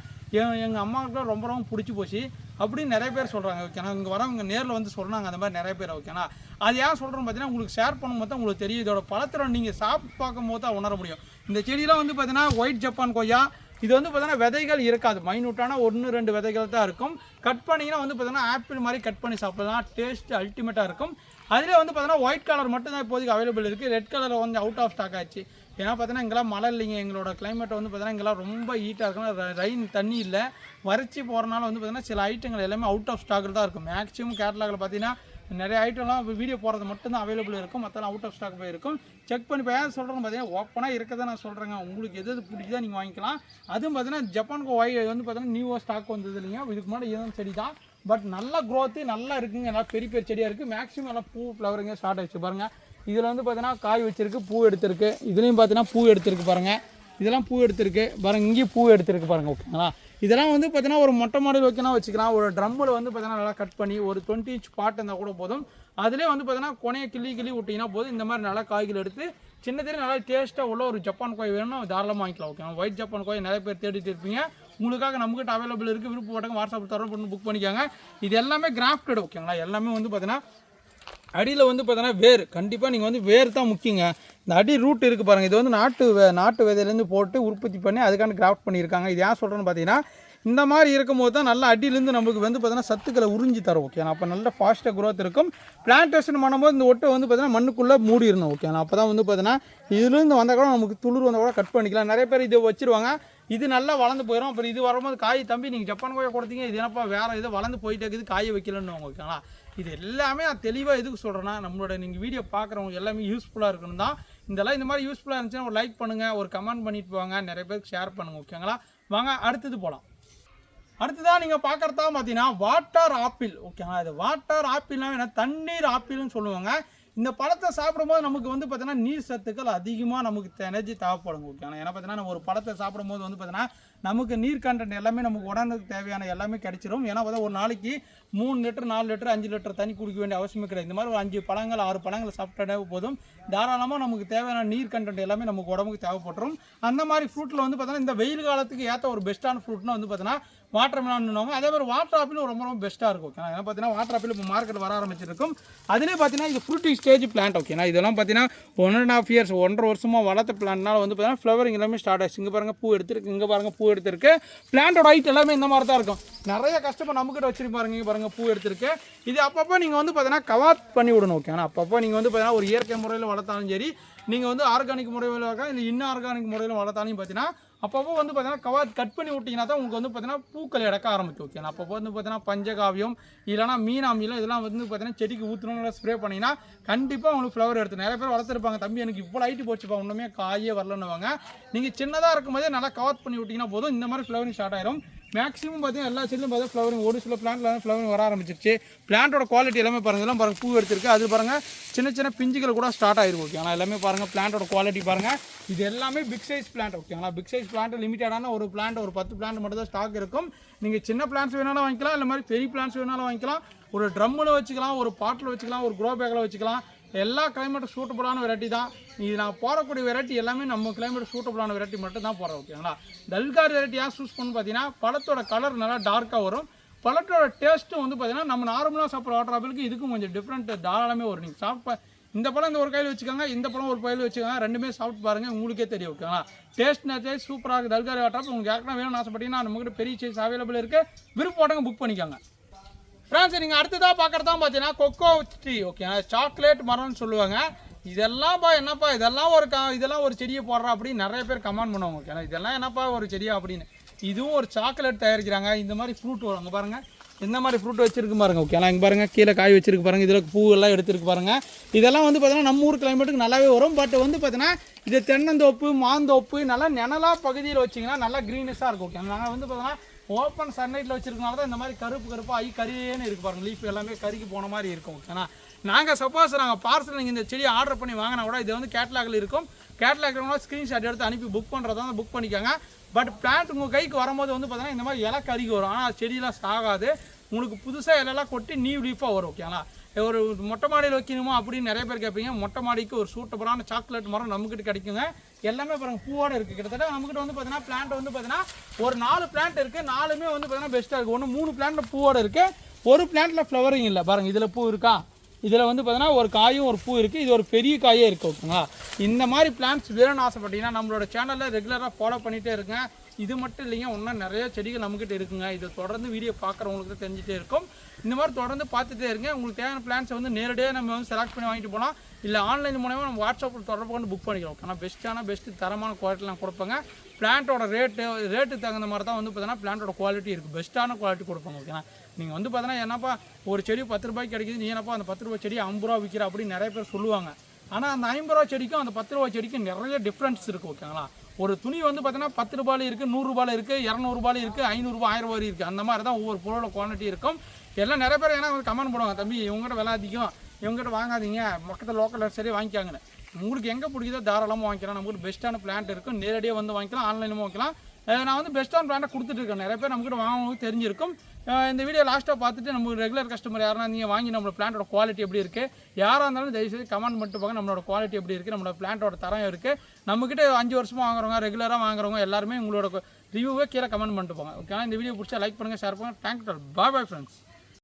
A: எங்கள் அம்மாவுக்குலாம் ரொம்ப ரொம்ப பிடிச்சி போச்சு அப்படின்னு நிறைய பேர் சொல்கிறாங்க ஓகேண்ணா. இங்கே வரவங்க நேரில் வந்து சொல்கிறாங்க அந்த மாதிரி நிறைய பேர் ஓகேண்ணா. அது ஏன் சொல்கிறேன்னு பார்த்தீங்கன்னா உங்களுக்கு ஷேர் பண்ணும்போது தான் உங்களுக்கு தெரியும். இதோட பழத்தை நீங்கள் சாப்பிட்டு பார்க்கும்போது தான் உணர முடியும். இந்த செடியெலாம் வந்து பார்த்தீங்கன்னா ஒயிட் ஜப்பான் கொய்யா. இது வந்து பார்த்தீங்கன்னா விதைகள் இருக்காது, மைனூட்டான 1-2 விதைகள் தான் இருக்கும். கட் பண்ணிங்கன்னா வந்து பார்த்தீங்கன்னா ஆப்பிள் மாதிரி கட் பண்ணி சாப்பிடலாம். டேஸ்ட் அல்டிமேட்டாக இருக்கும். அதிலே வந்து பார்த்தீங்கன்னா ஒயிட் கலர் மட்டும் தான் இப்போதைக்கு அவைலபிள் இருக்குது. ரெட் கலர் வந்து அவுட் ஆஃப் ஸ்டாக் ஆச்சு. ஏன்னா பார்த்தீங்கன்னா இங்கெல்லாம் மழை இல்லைங்க. எங்களோட கிளைமேட் வந்து பார்த்தீங்கன்னா இங்கெல்லாம் ரொம்ப ஹீட்டாக இருக்கும், ரெயின் தண்ணி இல்லை, வறட்சி போகிறனால வந்து பார்த்தீங்கன்னா சில ஐட்டங்கள் எல்லாமே அவுட் ஆஃப் ஸ்டாக்கில் தான் இருக்கும். மேக்ஸிமம் கேட்லாகில் பார்த்தீங்கன்னா நிறைய ஐட்டம்லாம் வீடியோ போகிறது மட்டும்தான் அவைலபிள் இருக்கும், மற்றெல்லாம் அவுட் ஆஃப் ஸ்டாக் போய் இருக்கும். செக் பண்ணி இப்போ ஏன் சொல்கிறேன்னு பார்த்தீங்கன்னா ஓப்பனாக இருக்கிறத நான் சொல்கிறேங்க. உங்களுக்கு எது பிடிக்குதோ நீங்கள் வாங்கிக்கலாம். அதுவும் பார்த்தீங்கன்னா ஜப்பானுக்கு வந்து பார்த்தீங்கன்னா நியூவாக ஸ்டாக் வந்தது இல்லைங்க. இதுக்கு முன்னாடி இதுவும் செடி தான், பட் நல்ல க்ரோத்து நல்லா இருக்குங்க. நல்லா பெரிய பெரிய செடியாக இருக்குது. மேக்ஸிமம் நல்லா பூ ஃப்ளவருங்க ஸ்டார்ட் ஆகிடுச்சு பாருங்கள். இதில் வந்து பார்த்தீங்கன்னா காய் வச்சிருக்கு, பூ எடுத்திருக்கு. இதுலேயும் பார்த்தீங்கன்னா பூ எடுத்திருக்கு பாருங்கள். இதெல்லாம் பூ எடுத்திருக்கு பாருங்கள், இங்கேயும் பூ எடுத்திருக்கு பாருங்கள் ஓகேங்களா. இதெல்லாம் வந்து பார்த்தீங்கன்னா ஒரு மொட்டை மாடல் வைக்கணும் வச்சுக்கலாம். ஒரு ட்ரம்மில் வந்து பார்த்தீங்கன்னா நல்லா கட் பண்ணி ஒரு 20 inch பாட் இருந்தால் கூட போதும். அதிலே வந்து பார்த்தீங்கன்னா கொனையை கிள்ளி விட்டிங்கன்னா போதும். இந்த மாதிரி நல்லா காய்கள் எடுத்து சின்னதிலே நல்லா டேஸ்ட்டாக உள்ள ஒரு ஜப்பான் கோய் வேணும்னா தாராளமாக வாங்கிக்கலாம் ஓகே. ஒயிட் ஜப்பான் கோய் நிறைய பேர் தேடிட்டு இருப்பீங்க. உங்களுக்காக நம்மகிட்ட அவைலபிள் இருக்குது. விருப்பப்பட்டவங்க வாட்ஸ்அப்பில் தொடர்பு பண்ணி புக் பண்ணிக்காங்க. இது எல்லாமே கிராஃப்டட் ஓகேங்களா. எல்லாமே வந்து பார்த்தீங்கன்னா அடியில் வந்து பார்த்தீங்கன்னா வேர், கண்டிப்பாக நீங்கள் வந்து வேர் தான் முக்கியங்க. இந்த அடி ரூட் இருக்குது பாருங்கள். இது வந்து நாட்டு விதையிலேருந்து போட்டு உற்பத்தி பண்ணி அதுக்கான கிராஃப்ட் பண்ணியிருக்காங்க. இது ஏன் சொல்கிறேன்னு பார்த்தீங்கன்னா இந்த மாதிரி இருக்கும்போது தான் நல்லா அடியிலேருந்து நம்மளுக்கு வந்து பார்த்தீங்கன்னா சத்துக்களை உறிஞ்சி தரும் ஓகேண்ணா. அப்போ நல்ல ஃபாஸ்ட்டாக க்ரோத் இருக்கும். பிளான்டேஷன் பண்ணும்போது இந்த ஒட்டை வந்து பார்த்தீங்கன்னா மண்ணுக்குள்ளே மூடிடணும் ஓகேண்ணா. அப்போ தான் வந்து பார்த்தீங்கன்னா இதுலேருந்து வந்தால் கூட நமக்கு துளிர் வந்தால் கூட கட் பண்ணிக்கலாம். நிறைய பேர் இதை வச்சுருவாங்க. இது நல்லா வளர்ந்து போயிடும். அப்புறம் இது வரும்போது காய் தம்பி நீங்கள் ஜப்பான் கொய்யா கொடுத்தீங்க, இது என்னப்பா வேறு இது வளர்ந்து போயிட்டே இருக்குது, காய வைக்கலன்னு ஓகேங்களா. இது எல்லாமே நான் தெளிவாக எதுக்கு சொல்கிறேன்னா, நம்மளோட நீங்கள் வீடியோ பார்க்குறவங்க எல்லாமே யூஸ்ஃபுல்லாக இருக்கணும் தான். இந்த மாதிரி யூஸ்ஃபுல்லாக இருந்துச்சுன்னா ஒரு லைக் பண்ணுங்கள், ஒரு கமெண்ட் பண்ணிட்டு போவாங்க, நிறைய பேருக்கு ஷேர் பண்ணுங்கள் ஓகேங்களா. வாங்க அடுத்தது போகலாம். அடுத்ததான் நீங்கள் பார்க்குறதா பார்த்தீங்கன்னா வாட்டர் ஆப்பிள் ஓகேங்களா. இது வாட்டர் ஆப்பிள்னா என்ன, தண்ணீர் ஆப்பிள்னு சொல்லுவாங்க. இந்த பழத்தை சாப்பிடும்போது நமக்கு வந்து பார்த்தீங்கன்னா நீர் சத்துக்கள் அதிகமாக நமக்கு எனர்ஜி தேவைப்படுங்க ஓகேங்களா. ஏன்னா பார்த்தீங்கன்னா நம்ம ஒரு பழத்தை சாப்பிடும்போது வந்து பார்த்தீங்கன்னா நமக்கு நீர் கண்டென்ட் எல்லாமே நமக்கு உடனுக்கு தேவையான எல்லாமே கிடைச்சிரும். ஏன்னா பார்த்தா ஒரு நாளைக்கு 3 லிட்டர் 4 லிட்டர் 5 லிட்டர் தண்ணி குடிக்க வேண்டிய அவசியமே கிடையாது. இந்த மாதிரி ஒரு 5 பழங்கள் 6 பழங்களை சாப்பிட்டாலே போதும், தாராளமாக நமக்கு தேவையான நீர் கண்டென்ட் எல்லாமே நமக்கு உடம்புக்கு தேவைப்பட்டுரும். அந்த மாதிரி ஃப்ரூட்டில் வந்து பார்த்தீங்கன்னா இந்த வெயில் காலத்துக்கு ஏற்ற ஒரு பெஸ்ட்டான ஃப்ரூட்னா வந்து பார்த்தீங்கன்னா வாட்டர் மெலான்னுவாங்க. அதே மாதிரி வாட்டர் ஆப்பிளும் ரொம்ப ரொம்ப பெஸ்ட்டாக இருக்கும் ஓகேனா. ஏன்னா பார்த்தீங்கன்னா வாட்டர் ஆப்பிள் இப்போ மார்க்கெட் வர ஆரம்பிச்சிருக்கும். அதிலே பார்த்தீங்கன்னா இது ஃப்ரூட்டிங் ஸ்டேஜ் பிளான்ட் ஓகேனா. இதெல்லாம் பார்த்தீங்கன்னா 1.5 இயர்ஸ் 1.5 வருஷமாக வளர்த்த பிளான்ட்னால வந்து பார்த்தீங்கன்னா ஃப்ளவரிங் எல்லாமே ஸ்டார்ட் ஆச்சு. இங்கே பாருங்கள் பூ எடுத்துருக்கு, இங்கே பாருங்கள் பூ எடுத்துருக்கு. பிளான்ட்டோட ஹைட் எல்லாமே இந்த மாதிரி தான் இருக்கும். நிறைய கஸ்டமர் நம்மக்கிட்ட வச்சிருப்பாருங்க. இங்கே பாருங்கள் பூ எடுத்துருக்கு. இது அப்பப்போ நீங்கள் வந்து பார்த்தீங்கன்னா கவர் பண்ணி விடணும் ஓகேனா. அப்பப்போ நீங்கள் வந்து பார்த்தீங்கன்னா ஒரு இயற்கை முறையில் வளர்த்தாலும் சரி, நீங்கள் வந்து ஆர்கானிக் முறையில் வளர்க்கலாம், இல்லை இன்னும் ஆர்கானிக் முறையில் வளர்த்தாலும் பார்த்தீங்கன்னா அப்பப்போ வந்து பார்த்தீங்கன்னா கவர் கட் பண்ணி விட்டிங்கன்னா தான் உங்களுக்கு வந்து பார்த்தீங்கன்னா பூக்கள் எடுக்க ஆரம்பிக்கும் ஓகேனா. அப்பப்போ வந்து பார்த்தீங்கன்னா பஞ்சகாவியம் இல்லைனா மீனாமிலம் இதெல்லாம் வந்து பார்த்தீங்கன்னா செடிக்கு ஊற்றணும்னு ஸ்ப்ரே பண்ணிங்கன்னா கண்டிப்பாக உங்களுக்கு ஃப்ளவர் எடுத்து. நிறைய பேர் வளர்த்துருப்பாங்க, தம்பி எனக்கு இவ்வளோ ஹைட்டு போச்சுப்பா ஒன்றுமே காயே வரலன்னுவாங்க. நீங்கள் சின்னதாக இருக்கும்போதே நல்லா கவர் பண்ணி விட்டிங்கன்னா போதும், இந்த மாதிரி ஃப்ளவரிங் ஸ்டார்ட் ஆயிரும். மேக்ஸிமம் பார்த்தீங்கன்னா எல்லா செடியிலும் பார்த்தா ஃப்ளவரிங், ஒரு சில பிளான்ட்ல ஃப்ளவரிங் வர ஆரம்பிச்சிருச்சு. பிளான்ட்டோட குவாலிட்டி எல்லாமே பாருங்கள், இதெல்லாம் பாருங்கள் பூ எடுத்துருக்கு. அது பாருங்கள் சின்ன சின்ன பிஞ்சுகள் கூட ஸ்டார்ட் ஆகிருக்கும் ஓகே. ஆனால் எல்லாமே பாருங்கள் பிளான்ட்டோட குவாலிட்டி பாருங்கள். இது எல்லாமே பிக் சைஸ் பிளான்ட் ஓகேங்களா. பிக் சைஸ் பிளான்ட் லிமிட்டடான ஒரு பிளான்ட், ஒரு 10 பிளான்ட் மட்டும் தான் ஸ்டாக் இருக்கும். நீங்கள் சின்ன பிளான்ட்ஸ் வேணாலும் வாங்கிக்கலாம், இல்லை மாதிரி பெரிய பிளான்ட்ஸ் வேணாலும் வாங்கிக்கலாம். ஒரு ட்ரம்மில் வச்சுக்கலாம், ஒரு பாட்டில் வச்சுக்கலாம், ஒரு க்ரோ பேக்கில் வச்சுக்கலாம். எல்லா கிளைமேட்டும் சூட்டபுளான வெரைட்டி தான். இது நான் போடக்கூடிய வெரைட்டி எல்லாமே நம்ம கிளைமேட் சூட்டபுளான வெரைட்டி மட்டும் தான் போடுறோம் ஓகேங்களா. டல்கார் வெரைட்டி ஏன் சூஸ் பண்ணு பார்த்தீங்கன்னா பழத்தோட கலர் நல்லா டார்க்காக வரும். பழத்தோட டேஸ்ட்டும் வந்து பார்த்தீங்கன்னா நம்ம நார்மலாக சாப்பிட்ற வாட்டர் ஆப்பிளுக்கு இதுக்கும் கொஞ்சம் டிஃப்ரெண்ட் தாராளமே வரும். நீங்கள் சாப்பிட இந்த பழம் இந்த ஒரு கையில் வச்சுக்கோங்க, இந்த பழம் ஒரு கையில் வச்சுக்கோங்க, ரெண்டுமே சாப்பிட்டு பாருங்கள், உங்களுக்கே தெரியும் ஓகேங்களா. டேஸ்ட் டேஸ்ட் சூப்பராக இருக்குது. டல்கார் வாட்டர் ஆப்பிள் உங்களுக்கு யாருக்குன்னா வேணும்னு ஆசைப்பட்டீங்கன்னா நம்மகிட்ட பெரிய சைஸ் அவைலபிள் இருக்குது. விருப்பப்பட்டவங்க புக் பண்ணிக்கோங்க. ஃப்ரெண்ட்ஸ் நீங்கள் அடுத்ததாக பார்க்குறதா பார்த்தீங்கன்னா கொக்கோ ட்ரீ ஓகேங்களா. சாக்லேட் மரம்னு சொல்லுவாங்க. இதெல்லாம் என்னப்பா இதெல்லாம் இதெல்லாம் ஒரு செடியை போடுறா அப்படின்னு நிறைய பேர் கமெண்ட் பண்ணுவாங்க ஓகேங்களா. இதெல்லாம் என்னப்பா ஒரு செடியா அப்படின்னு. இதுவும் ஒரு சாக்லேட் தயாரிக்கிறாங்க. இந்த மாதிரி ஃப்ரூட் வரும், அங்கே பாருங்கள் இந்த மாதிரி ஃப்ரூட் வச்சிருக்கு பாருங்கள் ஓகேங்களா. இங்கே பாருங்கள் கீழே காய் வச்சிருக்கு பாருங்கள், இதில் பூ எல்லாம் எடுத்துருக்கு பாருங்கள். இதெல்லாம் வந்து பார்த்தீங்கன்னா நம்ம ஊர் கிளைமேட்டுக்கு நல்லாவே வரும். பட் வந்து பார்த்தீங்கன்னா இது தென்னந்தோப்பு மாந்தோப்பு நல்லா நிழலா பகுதியில் வச்சிங்கன்னா நல்லா க்ரீனஸாக இருக்கும் ஓகே. நாங்கள் வந்து பார்த்தீங்கன்னா ஓப்பன் சன்லைட்டில் வச்சிருக்கனால தான் இந்த மாதிரி கருப்பு ஆகி கறியேன்னு இருக்குது பாருங்கள். லீஃப் எல்லாமே கறிக்கு போன மாதிரி இருக்கும் ஓகேண்ணா. நாங்கள் சப்போஸ் நாங்கள் பார்சல் நீங்கள் இந்த செடியை ஆர்டர் பண்ணி வாங்கினா கூட இது வந்து கேட்லாகில் இருக்கும். கேட்லாகில் ஸ்க்ரீன்ஷாட் எடுத்து அனுப்பி புக் பண்ணுறதா புக் பண்ணிக்கோங்க. பட் பிளான்ட் உங்கள் கைக்கு வரும்போது வந்து பார்த்தீங்கன்னா இந்த மாதிரி இலை கறிக்கு வரும். ஆனால் செடியெலாம் சாகாது. உங்களுக்கு புதுசாக இலையெல்லாம் கொட்டி நியூ லீஃபாக வரும் ஓகேங்களா. ஒரு மொட்டை மாடியில் வைக்கணுமோ அப்படின்னு நிறைய பேர் கேட்பீங்க. மொட்டை மாடிக்கு ஒரு சூட்டபுளான சாக்லேட் மரம் நம்மக்கிட்ட கிடைக்குங்க. எல்லாமே பாருங்கள் பூவோடு இருக்குது. கிட்டத்தட்ட நம்மக்கிட்ட வந்து பார்த்தீங்கன்னா பிளான்ட் வந்து பார்த்தீங்கன்னா ஒரு 4 பிளான்ட் இருக்குது. 4மே வந்து பார்த்தீங்கன்னா பெஸ்ட்டாக இருக்குது. ஒன்று 3 பிளான்ட்டில் பூவோடு இருக்குது, ஒரு பிளான்ட்டில் ஃப்ளவரிங் இல்லை பாருங்கள். இதில் பூ இருக்கா, இதில் வந்து பார்த்தீங்கன்னா ஒரு காயும் ஒரு பூ இருக்குது. இது ஒரு பெரிய காயே இருக்குது ஓகேங்களா. இந்த மாதிரி பிளான்ட்ஸ் வேணும்னு ஆசைப்பட்டீங்கன்னா நம்மளோட சேனலில் ரெகுலராக ஃபாலோ பண்ணிகிட்டே இருக்குங்க. இது மட்டும் இல்லைங்க, இன்னும் நிறைய செடிகள் நம்மக்கிட்ட இருக்குங்க. இதை தொடர்ந்து வீடியோ பார்க்குறவங்களுக்கு தான் தெரிஞ்சுட்டே இருக்கும். இந்த மாதிரி தொடர்ந்து பார்த்துட்டே இருங்க. உங்களுக்கு தேவையான பிளான்ஸை வந்து நேரடியாக நம்ம வந்து செலக்ட் பண்ணி வாங்கிட்டு போகலாம். இல்லை ஆன்லைன் மூலமாக நம்ம வாட்ஸ்அப்பில் தொடர்பு கொண்டு புக் பண்ணிக்கிறோம். ஆனால் பெஸ்ட்டு தரமான குவாலிட்டிலாம் கொடுப்பாங்க. பிளான்ட்டோட ரேட்டு தகுந்த மாதிரி தான் வந்து பார்த்தீங்கன்னா பிளான்ட்டோட குவாலிட்டி இருக்குது. பெஸ்ட்டான குவாலிட்டி கொடுப்பாங்க ஓகேனா. நீங்கள் வந்து பார்த்தீங்கன்னா என்னப்பா ஒரு செடி 10 ரூபாய்க்கு கிடைக்குது, நீ என்னப்பா அந்த 10 ரூபா செடி 50 ரூபா விற்கிற அப்படின்னு நிறைய பேர் சொல்லுவாங்க. ஆனால் அந்த 50 ரூபா செடிக்கும் அந்த 10 ரூபா செடிக்கும் நிறைய டிஃப்ரென்ஸ் இருக்குது ஓகேங்களா. ஒரு துணி வந்து பார்த்தீங்கன்னா 10 ரூபாயில் இருக்குது, 100 ரூபாயில் இருக்குது, 200 ரூபாயில் இருக்குது, 500 ரூபா 1000 ரூபாய் இருக்குது. அந்த மாதிரி தான் ஒவ்வொரு பொருளோட குவாலிட்டி இருக்கும். எல்லாம் நிறைய பேர் ஏன்னா கமெண்ட் பண்ணுவாங்க, தம்பி இவங்ககிட்ட விலை அதிகம், இவங்ககிட்ட வாங்காதீங்க, பக்கத்தில் லோக்கல் சரி வாங்கிக்காங்கன்னு. உங்களுக்கு எங்கே பிடிக்குதோ தாராளமாக வாங்கிக்கலாம். நம்மளுக்கு பெஸ்ட்டான பிளான்ட் இருக்கும். நேரடியாக வந்து வாங்கிக்கலாம், ஆன்லைனும் வாங்கிக்கலாம். நான் வந்து பெஸ்ட்டான பிளான்ட்டை கொடுத்துட்ருக்கேன். நிறைய பேர் நம்மக்கிட்ட வாங்குறவங்களுக்கு தெரிஞ்சிருக்கும். இந்த வீடியோ லாஸ்ட்டாக பார்த்துட்டு நம்ம ரெகுலர் கஸ்டமர் யாருன்னா நீங்கள் வாங்கி நம்மளோட பிளான்ட்டோட குவாலிட்டி எப்படி இருக்குது, யாராக இருந்தாலும் தயவுசெய்து கமெண்ட் பண்ணிட்டு போங்க. நம்மளோட குவாலிட்டி எப்படி இருக்குது, நம்மளோட பிளான்ட்டோட தரம் இருக்குது. நம்மக்கிட்ட 5 வருஷமாக வாங்குறவங்க, ரெகுலராக வாங்குறவங்க எல்லாருமே உங்களோட ரிவ்யூவே கீழே கமெண்ட் பண்ணிட்டு போங்க ஓகே. இந்த வீடியோ பிடிச்சா லைக் பண்ணுங்கள், ஷேர் பண்ணுங்கள். தேங்க்யூ. Bye friends.